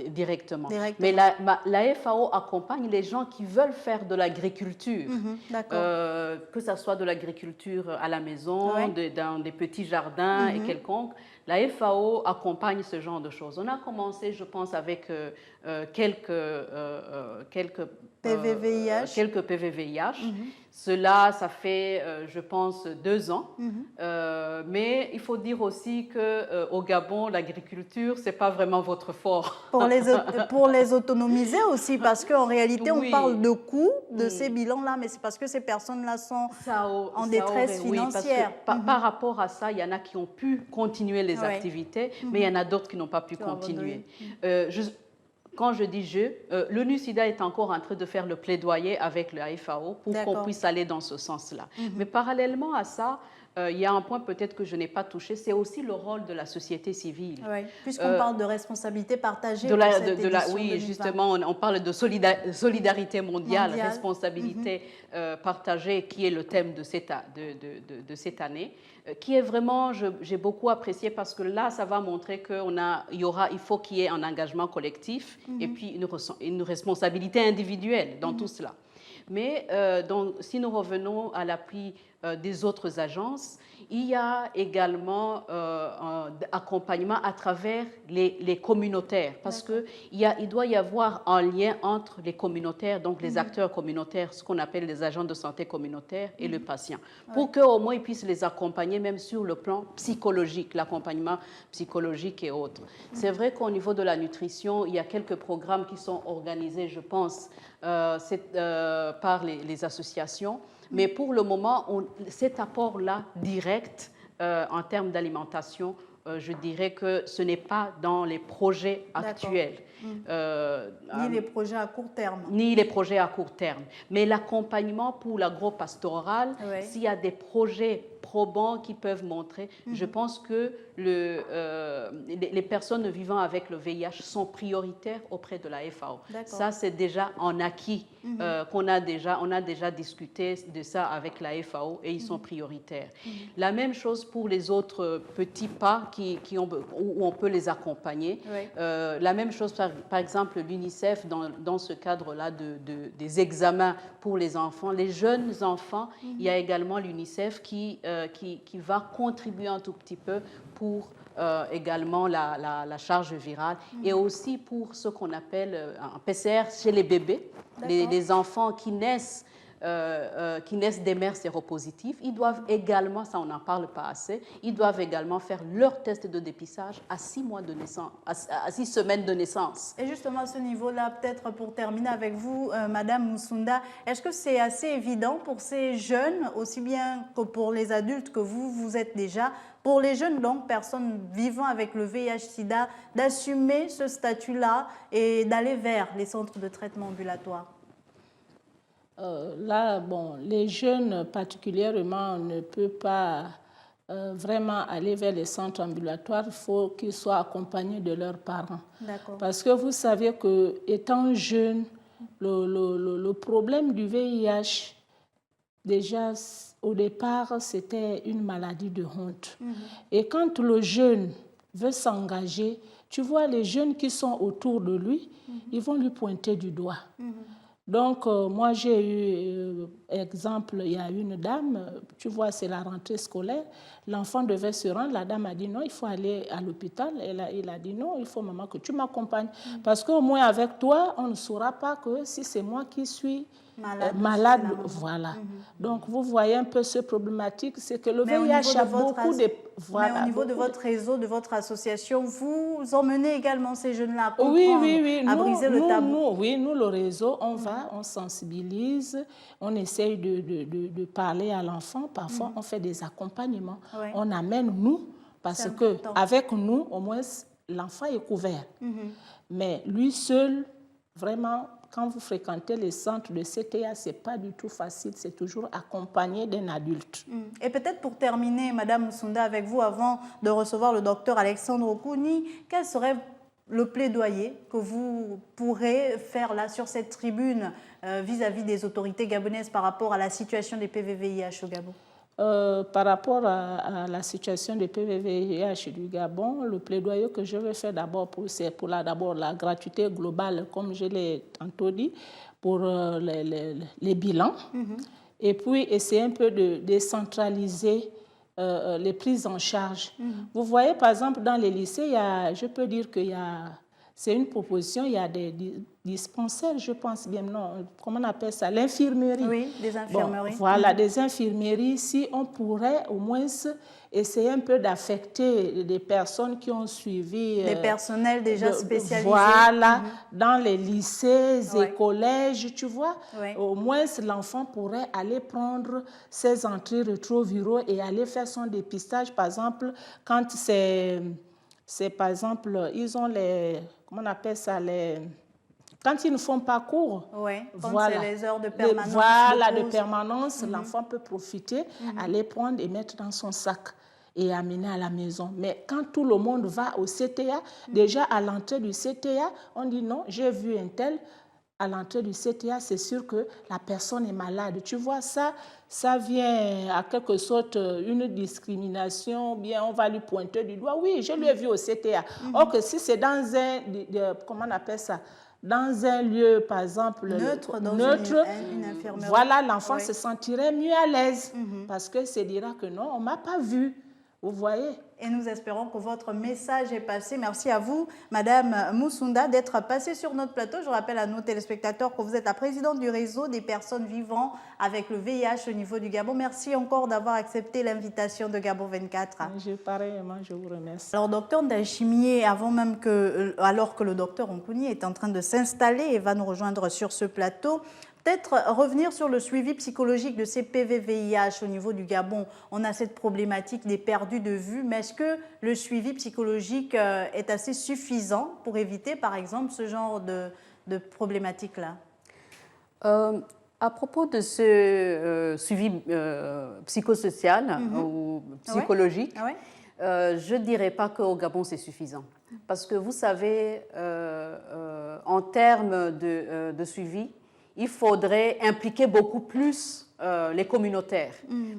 directement. Mais la FAO accompagne les gens qui veulent faire de l'agriculture, que ce soit de l'agriculture à la maison, dans des petits jardins et quelconque. La FAO accompagne ce genre de choses. On a commencé, je pense, avec quelques PVVIH. Cela, ça fait, je pense, 2 ans. Mais il faut dire aussi qu'au Gabon, l'agriculture, ce n'est pas vraiment votre fort. Pour les autonomiser aussi, parce qu'en réalité, on parle de coûts de ces bilans-là, mais c'est parce que ces personnes-là sont en détresse financière. Parce que par rapport à ça, il y en a qui ont pu continuer les activités, mais il y en a d'autres qui n'ont pas pu continuer. Quand je dis l'ONU-Sida est encore en train de faire le plaidoyer avec le FAO pour qu'on puisse aller dans ce sens-là. Mais parallèlement à ça, il y a un point peut-être que je n'ai pas touché, c'est aussi le rôle de la société civile. Oui, puisqu'on parle de responsabilité partagée. Oui, justement, on parle de solidarité mondiale, responsabilité partagée, qui est le thème de cette année, qui est vraiment, j'ai beaucoup apprécié parce que là, ça va montrer il faut qu'il y ait un engagement collectif et puis une responsabilité individuelle dans tout cela. Mais donc, si nous revenons à l'appui des autres agences, il y a également un accompagnement à travers les communautaires, parce qu'il doit y avoir un lien entre les communautaires, donc les acteurs communautaires, ce qu'on appelle les agents de santé communautaire, et le patient, pour qu'au moins ils puissent les accompagner même sur le plan psychologique, l'accompagnement psychologique et autres. C'est vrai qu'au niveau de la nutrition, il y a quelques programmes qui sont organisés, je pense, par les associations. Mais pour le moment, cet apport-là direct en termes d'alimentation, je dirais que ce n'est pas dans les projets actuels. Ni les projets à court terme. Ni les projets à court terme. Mais l'accompagnement pour l'agro-pastoral, s'il y a des projets probants qui peuvent montrer, je pense que les personnes vivant avec le VIH sont prioritaires auprès de la FAO. Ça, c'est déjà un acquis on a déjà discuté de ça avec la FAO et ils sont prioritaires. La même chose pour les autres petits pas où on peut les accompagner. La même chose, par exemple, l'UNICEF, dans ce cadre-là des examens pour les enfants, les jeunes enfants, il y a également l'UNICEF qui va contribuer un tout petit peu pour également la charge virale et aussi pour ce qu'on appelle un PCR chez les bébés, les enfants qui naissent des mères séropositives. Ils doivent également, ça on n'en parle pas assez, ils doivent également faire leur test de dépistage à 6 mois de naissance, à 6 semaines de naissance. Et justement à ce niveau-là, peut-être pour terminer avec vous, Madame Musunda, est-ce que c'est assez évident pour ces jeunes, aussi bien que pour les adultes que vous êtes déjà, pour les jeunes, donc, personnes vivant avec le VIH-Sida, d'assumer ce statut-là et d'aller vers les centres de traitement ambulatoire? Là, les jeunes particulièrement ne peuvent pas vraiment aller vers les centres ambulatoires. Il faut qu'ils soient accompagnés de leurs parents. Parce que vous savez qu'étant jeune, le problème du VIH déjà, au départ, c'était une maladie de honte. Et quand le jeune veut s'engager, tu vois, les jeunes qui sont autour de lui, ils vont lui pointer du doigt. Donc, moi, j'ai eu, exemple, il y a une dame, tu vois, c'est la rentrée scolaire, l'enfant devait se rendre, la dame a dit non, il faut aller à l'hôpital. Il a dit non, il faut, maman, que tu m'accompagnes. Parce qu'au moins, avec toi, on ne saura pas que si c'est moi qui suis malade, voilà. Donc, vous voyez un peu ce problématique, c'est que le VIH a beaucoup de... Voilà, mais au niveau de votre réseau, de votre association, vous emmenez également ces jeunes-là à comprendre, à briser le tabou. Nous, le réseau, on va, on sensibilise, on essaye de parler à l'enfant. Parfois, on fait des accompagnements. On amène nous, parce qu'avec nous, au moins, l'enfant est couvert. Mais lui seul, vraiment... Quand vous fréquentez les centres de CTA, ce n'est pas du tout facile, c'est toujours accompagné d'un adulte. Et peut-être pour terminer, Madame Musunda, avec vous, avant de recevoir le docteur Alexandre Okuni, quel serait le plaidoyer que vous pourrez faire là sur cette tribune vis-à-vis des autorités gabonaises par rapport à la situation des PVVIH au Gabon? Par rapport à la situation des PVVIH du Gabon, le plaidoyer que je vais faire d'abord, c'est pour d'abord la gratuité globale, comme je l'ai tantôt dit, pour les bilans. Et puis essayer un peu de décentraliser les prises en charge. Vous voyez, par exemple, dans les lycées, je peux dire qu'il y a... C'est une proposition, il y a des dispensaires, je pense bien, non, comment on appelle ça? L'infirmerie. Oui, des infirmeries. Bon, voilà, des infirmeries. Si on pourrait au moins essayer un peu d'affecter des personnes qui ont suivi... Des personnels déjà spécialisés. Voilà, dans les lycées et collèges, tu vois. Au moins, l'enfant pourrait aller prendre ses antirétroviraux et aller faire son dépistage, par exemple, quand c'est par exemple, ils ont les... Comment on appelle ça? Quand ils ne font pas cours, quand c'est les heures de permanence. De permanence, l'enfant peut profiter, aller prendre et mettre dans son sac et amener à la maison. Mais quand tout le monde va au CTA, déjà à l'entrée du CTA, on dit non, j'ai vu un tel. À l'entrée du CTA, c'est sûr que la personne est malade. Tu vois, ça vient à quelque sorte une discrimination, bien on va lui pointer du doigt. Oui, je l'ai vu au CTA. Or que si c'est dans comment on appelle ça? Dans un lieu, par exemple, neutre, une infirmerie. Voilà, l'enfant se sentirait mieux à l'aise parce que se dira que non, on ne m'a pas vu. Vous voyez? Et nous espérons que votre message est passé. Merci à vous, Madame Musunda, d'être passée sur notre plateau. Je rappelle à nos téléspectateurs que vous êtes la présidente du réseau des personnes vivant avec le VIH au niveau du Gabon. Merci encore d'avoir accepté l'invitation de Gabon 24. Pareillement, je vous remercie. Alors, docteur Ndachimié, alors que le docteur Okuni est en train de s'installer et va nous rejoindre sur ce plateau, peut-être revenir sur le suivi psychologique de ces PVVIH au niveau du Gabon. On a cette problématique des perdus de vue, mais est-ce que le suivi psychologique est assez suffisant pour éviter, par exemple, ce genre de problématique-là? À propos de ce suivi psychosocial ou psychologique, je ne dirais pas qu'au Gabon, c'est suffisant. Parce que vous savez, en termes de suivi, il faudrait impliquer beaucoup plus les communautaires.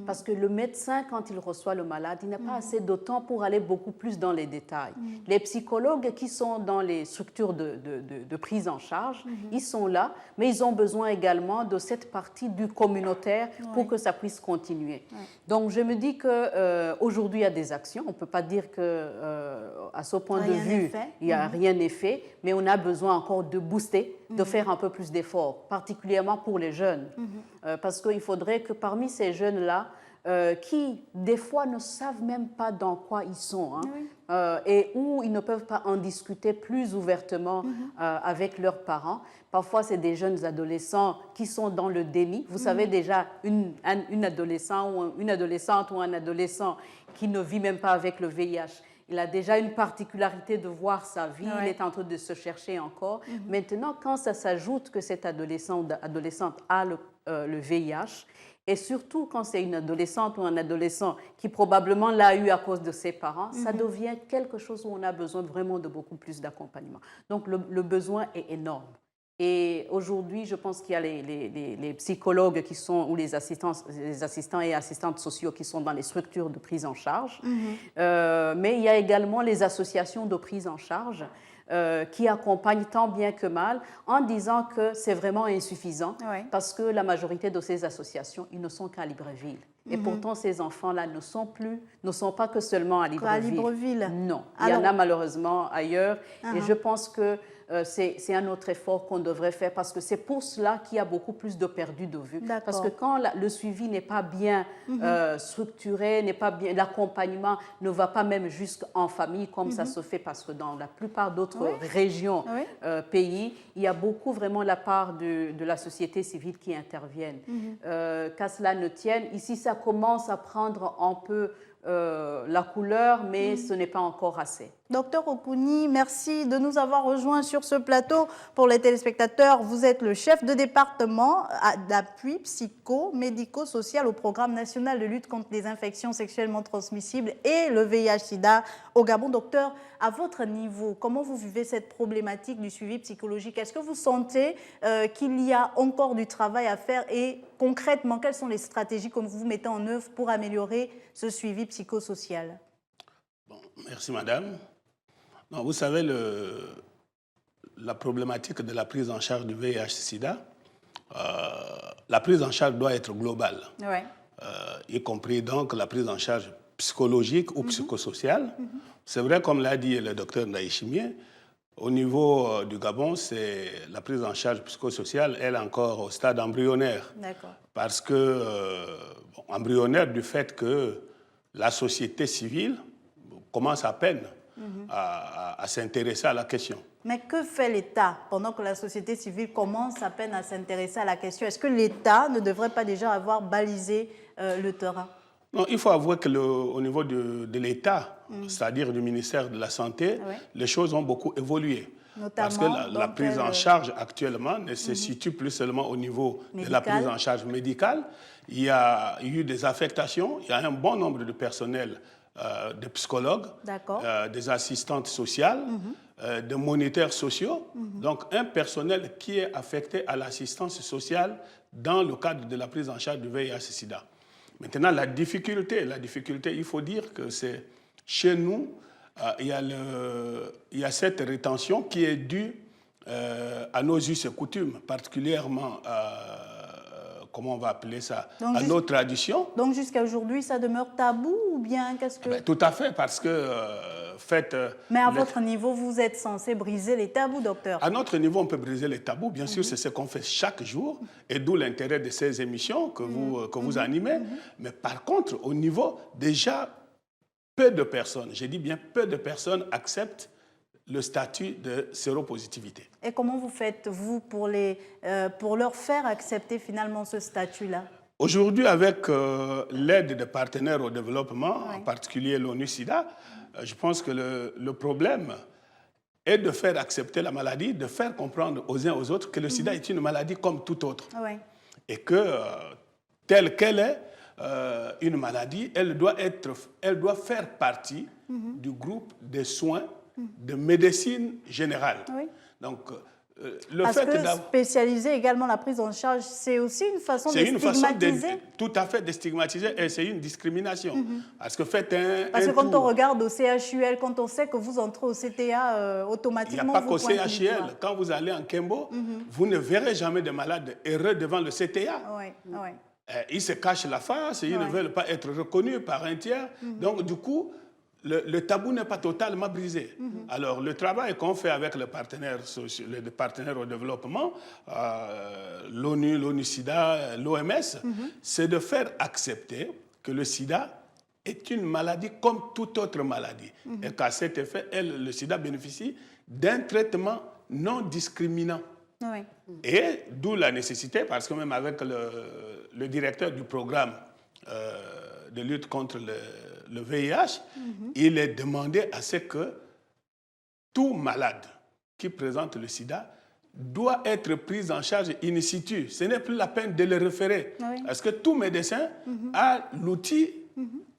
Parce que le médecin, quand il reçoit le malade, il n'a pas assez de temps pour aller beaucoup plus dans les détails. Les psychologues qui sont dans les structures de prise en charge, ils sont là, mais ils ont besoin également de cette partie du communautaire pour que ça puisse continuer. Donc, je me dis qu'aujourd'hui, il y a des actions. On ne peut pas dire qu'à ce point de vue, il n'y a rien n'est fait, mais on a besoin encore de booster, de faire un peu plus d'efforts, particulièrement pour les jeunes. Parce qu'il faudrait que parmi ces jeunes-là, qui des fois ne savent même pas dans quoi ils sont, et où ils ne peuvent pas en discuter plus ouvertement avec leurs parents. Parfois, c'est des jeunes adolescents qui sont dans le déni. Vous savez déjà, une adolescente ou un adolescent qui ne vit même pas avec le VIH, il a déjà une particularité de voir sa vie, il est en train de se chercher encore. Maintenant, quand ça s'ajoute que cet adolescent ou adolescente a le VIH, et surtout quand c'est une adolescente ou un adolescent qui probablement l'a eu à cause de ses parents, ça devient quelque chose où on a besoin vraiment de beaucoup plus d'accompagnement. Donc le besoin est énorme. Et aujourd'hui, je pense qu'il y a les psychologues qui sont, ou les assistants et assistantes sociaux qui sont dans les structures de prise en charge. Mais il y a également les associations de prise en charge qui accompagnent tant bien que mal en disant que c'est vraiment insuffisant parce que la majorité de ces associations, ils ne sont qu'à Libreville. Et pourtant, ces enfants-là ne sont pas que seulement à Libreville. Non, il y en a malheureusement ailleurs. Et je pense que c'est un autre effort qu'on devrait faire parce que c'est pour cela qu'il y a beaucoup plus de perdus de vue. Parce que quand le suivi n'est pas bien structuré, n'est pas bien, l'accompagnement ne va pas même jusqu'en famille comme ça se fait parce que dans la plupart d'autres régions, pays, il y a beaucoup vraiment la part de la société civile qui interviennent. Qu'à cela ne tienne, ici ça commence à prendre un peu la couleur, mais ce n'est pas encore assez. Docteur Okuni, merci de nous avoir rejoints sur ce plateau. Pour les téléspectateurs, vous êtes le chef de département d'appui psycho-médico-social au Programme national de lutte contre les infections sexuellement transmissibles et le VIH-Sida au Gabon. Docteur, à votre niveau, comment vous vivez cette problématique du suivi psychologique? Est-ce que vous sentez qu'il y a encore du travail à faire et concrètement, quelles sont les stratégies que vous mettez en œuvre pour améliorer ce suivi psychosocial? Bon, merci madame. Non, vous savez, la problématique de la prise en charge du VIH-Sida, la prise en charge doit être globale, y compris donc la prise en charge psychologique ou psychosociale. C'est vrai, comme l'a dit le docteur Ndaïchimier, au niveau du Gabon, c'est la prise en charge psychosociale, elle est encore au stade embryonnaire. Parce que, embryonnaire du fait que la société civile commence à peine à s'intéresser à la question. Mais que fait l'État pendant que la société civile commence à peine à s'intéresser à la question? Est-ce que l'État ne devrait pas déjà avoir balisé le terrain? Non, il faut avouer qu'au niveau de l'État, c'est-à-dire du ministère de la Santé, les choses ont beaucoup évolué. Notamment, parce que la prise en charge actuellement ne se situe plus seulement au niveau de la prise en charge médicale. Il y a eu des affectations, il y a un bon nombre de personnels, de psychologues, des assistantes sociales, de moniteurs sociaux. Donc un personnel qui est affecté à l'assistance sociale dans le cadre de la prise en charge du VIH-Sida. Maintenant, la difficulté, il faut dire que c'est chez nous, il y a cette rétention qui est due à nos us et coutumes, particulièrement, comment on va appeler ça, donc, à nos traditions. Donc jusqu'à aujourd'hui, ça demeure tabou ou bien qu'est-ce que... Tout à fait, parce que... Mais à votre niveau, vous êtes censé briser les tabous, docteur. À notre niveau, on peut briser les tabous. Bien sûr, c'est ce qu'on fait chaque jour, et d'où l'intérêt de ces émissions que vous animez. Mais par contre, au niveau, déjà, peu de personnes, je dis bien peu de personnes acceptent le statut de séropositivité. Et comment vous faites, vous, pour leur faire accepter finalement ce statut-là? Aujourd'hui, avec l'aide des partenaires au développement, en particulier l'ONU-SIDA, je pense que le problème est de faire accepter la maladie, de faire comprendre aux uns aux autres que le sida est une maladie comme toute autre. Et que, telle qu'elle est, une maladie, elle doit faire partie du groupe des soins de médecine générale. Donc, parce que spécialiser également la prise en charge, c'est aussi une façon de stigmatiser. Tout à fait de stigmatiser, et c'est une discrimination. Parce que quand on regarde au CHUL, quand on sait que vous entrez au CTA, automatiquement... Il n'y a pas qu'au CHUL. Quand vous allez en Kembo, vous ne verrez jamais de malades heureux devant le CTA. Ils se cachent la face, ils ne veulent pas être reconnus par un tiers. Donc, du coup... Le tabou n'est pas totalement brisé. Alors, le travail qu'on fait avec les partenaires au développement, l'ONU, l'ONU-SIDA, l'OMS, c'est de faire accepter que le sida est une maladie comme toute autre maladie. Et qu'à cet effet, le sida bénéficie d'un traitement non discriminant. Et d'où la nécessité, parce que même avec le directeur du programme de lutte contre le VIH, il est demandé à ce que tout malade qui présente le sida doit être pris en charge in situ. Ce n'est plus la peine de le référer. Parce que tout médecin a l'outil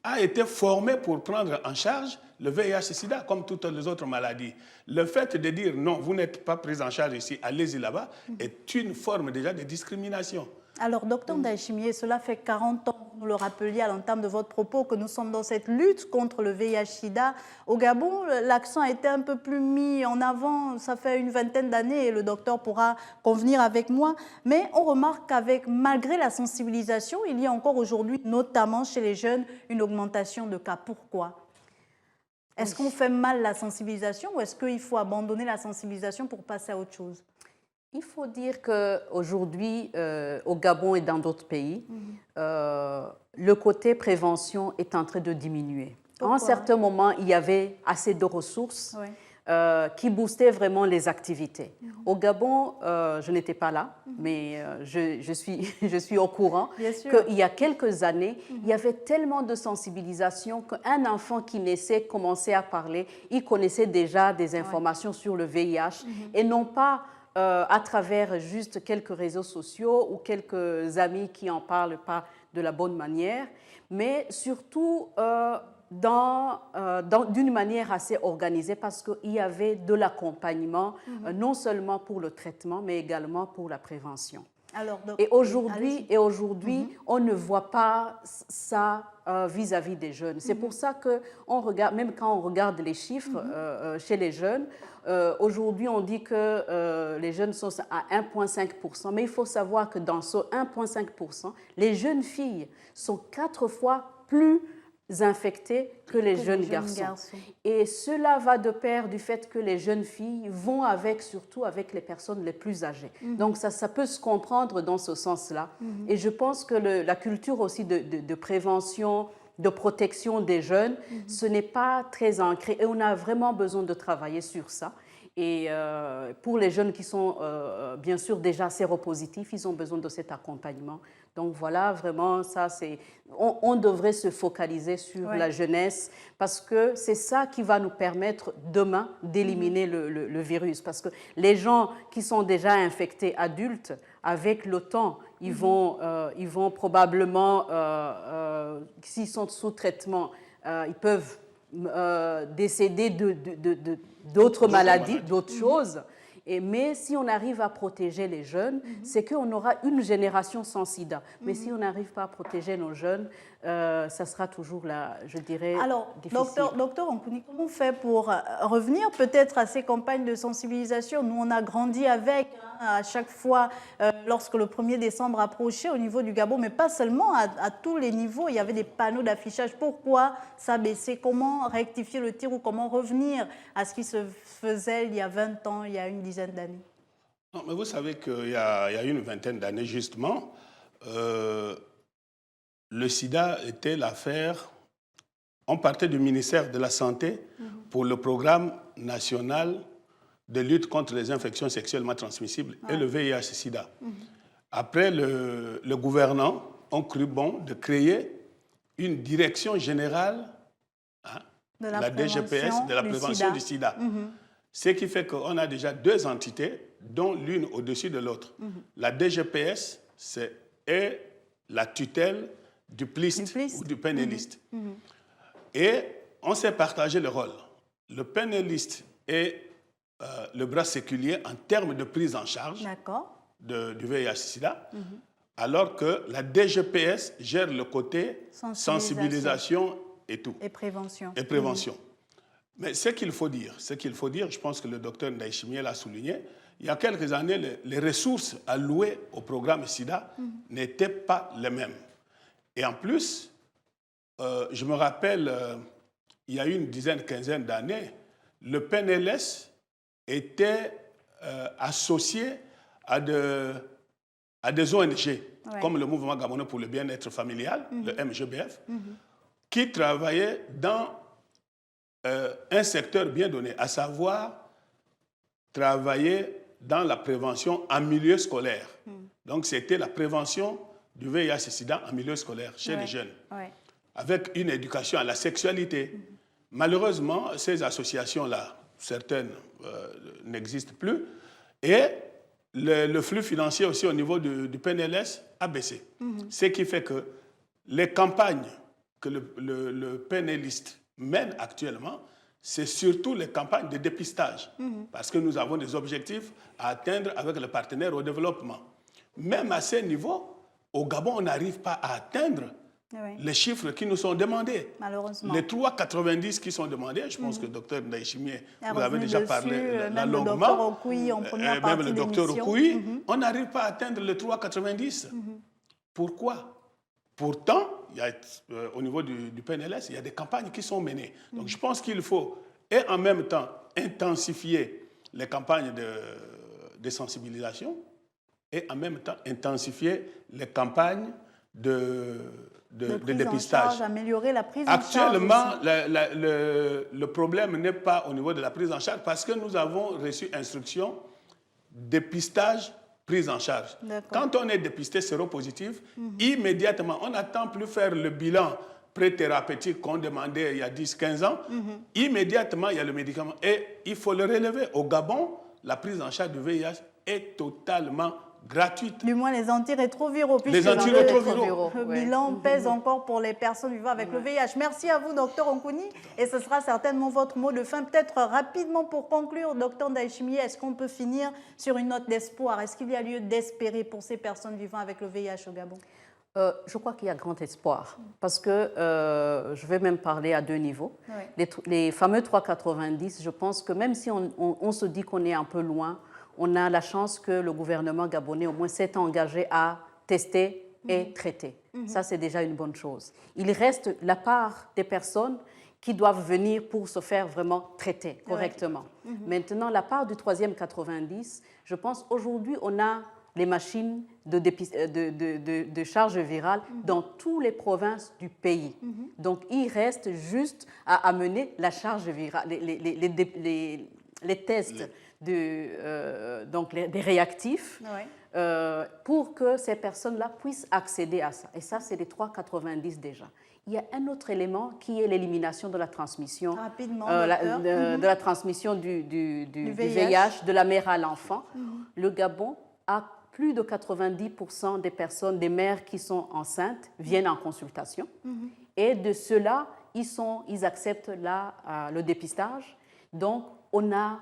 a été formé pour prendre en charge le VIH-Sida comme toutes les autres maladies. Le fait de dire non, vous n'êtes pas pris en charge ici, allez-y là-bas, est une forme déjà de discrimination. Alors, docteur Ndayishimiye, cela fait 40 ans, vous le rappeliez à l'entame de votre propos, que nous sommes dans cette lutte contre le VIH-Sida. Au Gabon, l'accent a été un peu plus mis en avant, ça fait une vingtaine d'années, et le docteur pourra convenir avec moi. Mais on remarque qu'avec, malgré la sensibilisation, il y a encore aujourd'hui, notamment chez les jeunes, une augmentation de cas. Pourquoi ? Est-ce qu'on fait mal la sensibilisation ou est-ce qu'il faut abandonner la sensibilisation pour passer à autre chose ? Il faut dire qu'aujourd'hui, au Gabon et dans d'autres pays, le côté prévention est en train de diminuer. À un certain moment, il y avait assez de ressources qui boostaient vraiment les activités. Au Gabon, je n'étais pas là, mais je suis au courant qu'il y a quelques années, il y avait tellement de sensibilisation qu'un enfant qui naissait commençait à parler, il connaissait déjà des informations sur le VIH et non pas à travers juste quelques réseaux sociaux ou quelques amis qui n'en parlent pas de la bonne manière, mais surtout d'une manière assez organisée parce qu'il y avait de l'accompagnement, non seulement pour le traitement, mais également pour la prévention. Alors, donc, et aujourd'hui, on ne voit pas ça vis-à-vis des jeunes. C'est pour ça que on regarde, même quand on regarde les chiffres chez les jeunes, aujourd'hui on dit que les jeunes sont à 1,5%, mais il faut savoir que dans ce 1,5%, les jeunes filles sont 4 fois plus infectés que les jeunes garçons. Et cela va de pair du fait que les jeunes filles vont surtout avec les personnes les plus âgées. Donc ça peut se comprendre dans ce sens-là. Et je pense que la culture aussi de prévention, de protection des jeunes, ce n'est pas très ancré. Et on a vraiment besoin de travailler sur ça. Et pour les jeunes qui sont bien sûr déjà séropositifs, ils ont besoin de cet accompagnement. Donc voilà, vraiment, ça, on devrait se focaliser sur la jeunesse parce que c'est ça qui va nous permettre demain d'éliminer le virus. Parce que les gens qui sont déjà infectés adultes, avec le temps, ils vont probablement, s'ils sont sous traitement, ils peuvent décéder d'autres maladies, d'autres choses. Mais si on arrive à protéger les jeunes, c'est qu'on aura une génération sans sida. Mais si on n'arrive pas à protéger nos jeunes, ça sera toujours, là, je dirais, difficile. Alors, docteur Nkouni, comment on fait pour revenir peut-être à ces campagnes de sensibilisation? Nous, on a grandi avec, à chaque fois, lorsque le 1er décembre approchait au niveau du Gabon, mais pas seulement, à tous les niveaux, il y avait des panneaux d'affichage. Pourquoi ça baissait? Comment rectifier le tir ou comment revenir à ce qui se faisait il y a 20 ans, il y a une dizaine d'années? Non, mais vous savez qu'il y a une vingtaine d'années, justement, le sida était l'affaire. On partait du ministère de la Santé pour le programme national de lutte contre les infections sexuellement transmissibles et le VIH-Sida. Après, le gouvernement a cru bon de créer une direction générale, la DGPS, de la prévention du sida. Ce qui fait qu'on a déjà 2 entités, dont l'une au-dessus de l'autre. La DGPS est la tutelle du PLIST ou du PNList. Et on s'est partagé le rôle. Le PNList est le bras séculier en termes de prise en charge du VIH-Sida, alors que la DGPS gère le côté sensibilisation et tout. Et prévention. Et prévention. Mais ce qu'il faut dire, je pense que le docteur Ndayishimiye l'a souligné, il y a quelques années, les ressources allouées au programme SIDA n'étaient pas les mêmes. Et en plus, je me rappelle, il y a une quinzaine d'années, le PNLS était associé à des ONG, comme le Mouvement Gabonais pour le bien-être familial, le MGBF, qui travaillaient dans un secteur bien donné, à savoir travailler dans la prévention en milieu scolaire. Donc, c'était la prévention du VIH-Sida en milieu scolaire, chez les jeunes, avec une éducation à la sexualité. Malheureusement, ces associations-là, certaines n'existent plus, et le flux financier aussi au niveau du PNLS a baissé. Ce qui fait que les campagnes, que le PNListe mène actuellement, c'est surtout les campagnes de dépistage, parce que nous avons des objectifs à atteindre avec les partenaires au développement. Même à ce niveau, au Gabon, on n'arrive pas à atteindre les chiffres qui nous sont demandés. Malheureusement. Les 3,90 qui sont demandés, je pense que le docteur Ndaïchimié, vous avez déjà dessus, parlé même longuement. Le docteur Okuyi en première partie même le docteur d'émission. Okuyi, on n'arrive pas à atteindre les 3,90. Pourquoi? Pourtant, il y a, au niveau du PNLS, il y a des campagnes qui sont menées. Donc je pense qu'il faut, et en même temps, intensifier les campagnes de sensibilisation et en même temps intensifier les campagnes de dépistage. Améliorer la prise en charge. Actuellement, le problème n'est pas au niveau de la prise en charge parce que nous avons reçu instruction dépistage, prise en charge. Quand on est dépisté séropositif, immédiatement, on n'attend plus faire le bilan pré-thérapeutique qu'on demandait il y a 10-15 ans. Immédiatement, il y a le médicament. Et il faut le relever. Au Gabon, la prise en charge du VIH est totalement gratuite. Du moins les antirétroviraux. Les antirétroviraux. Le bilan pèse encore pour les personnes vivant avec le VIH. Merci à vous, docteur Onkouni. Et ce sera certainement votre mot de fin. Peut-être rapidement pour conclure, docteur Ndaïchimié, est-ce qu'on peut finir sur une note d'espoir? Est-ce qu'il y a lieu d'espérer pour ces personnes vivant avec le VIH au Gabon? Je crois qu'il y a grand espoir parce que je vais même parler à deux niveaux. Les fameux 3,90, je pense que même si on se dit qu'on est un peu loin, on a la chance que le gouvernement gabonais au moins s'est engagé à tester et traiter. Ça, c'est déjà une bonne chose. Il reste la part des personnes qui doivent venir pour se faire vraiment traiter correctement. Maintenant, la part du 3,90, je pense aujourd'hui, on a les machines de charge virale dans toutes les provinces du pays. Donc, il reste juste à amener la charge virale, les tests donc des réactifs pour que ces personnes-là puissent accéder à ça. Et ça, c'est les 3,90 déjà. Il y a un autre élément qui est l'élimination de la transmission, rapidement, de la transmission du VIH, de la mère à l'enfant. Le Gabon a plus de 90% des personnes, des mères qui sont enceintes, viennent en consultation. Et de ceux-là, ils acceptent le dépistage. Donc, on a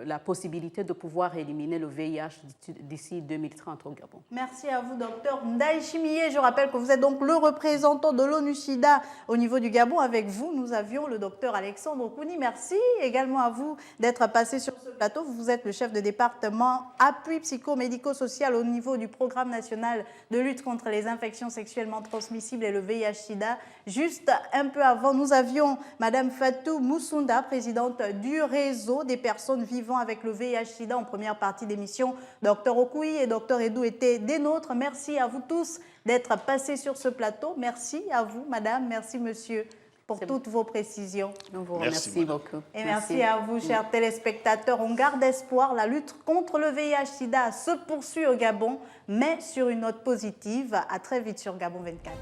la possibilité de pouvoir éliminer le VIH d'ici 2030 au Gabon. Merci à vous, docteur Ndaïchimié. Je rappelle que vous êtes donc le représentant de l'ONU-SIDA au niveau du Gabon. Avec vous, nous avions le docteur Alexandre Okuuni. Merci également à vous d'être passé sur ce plateau. Vous êtes le chef de département appui psychomédico-social au niveau du programme national de lutte contre les infections sexuellement transmissibles et le VIH-SIDA. Juste un peu avant, nous avions Madame Fatou Moussunda, présidente du réseau des personnes vivant avec le VIH-SIDA en première partie d'émission. Docteur Okuyi et Docteur Edou étaient des nôtres. Merci à vous tous d'être passés sur ce plateau. Merci à vous, Madame. Merci, Monsieur, pour toutes vos précisions. On vous remercie beaucoup. Et merci à vous, chers téléspectateurs. On garde espoir. La lutte contre le VIH-SIDA se poursuit au Gabon, mais sur une note positive. À très vite sur Gabon 24.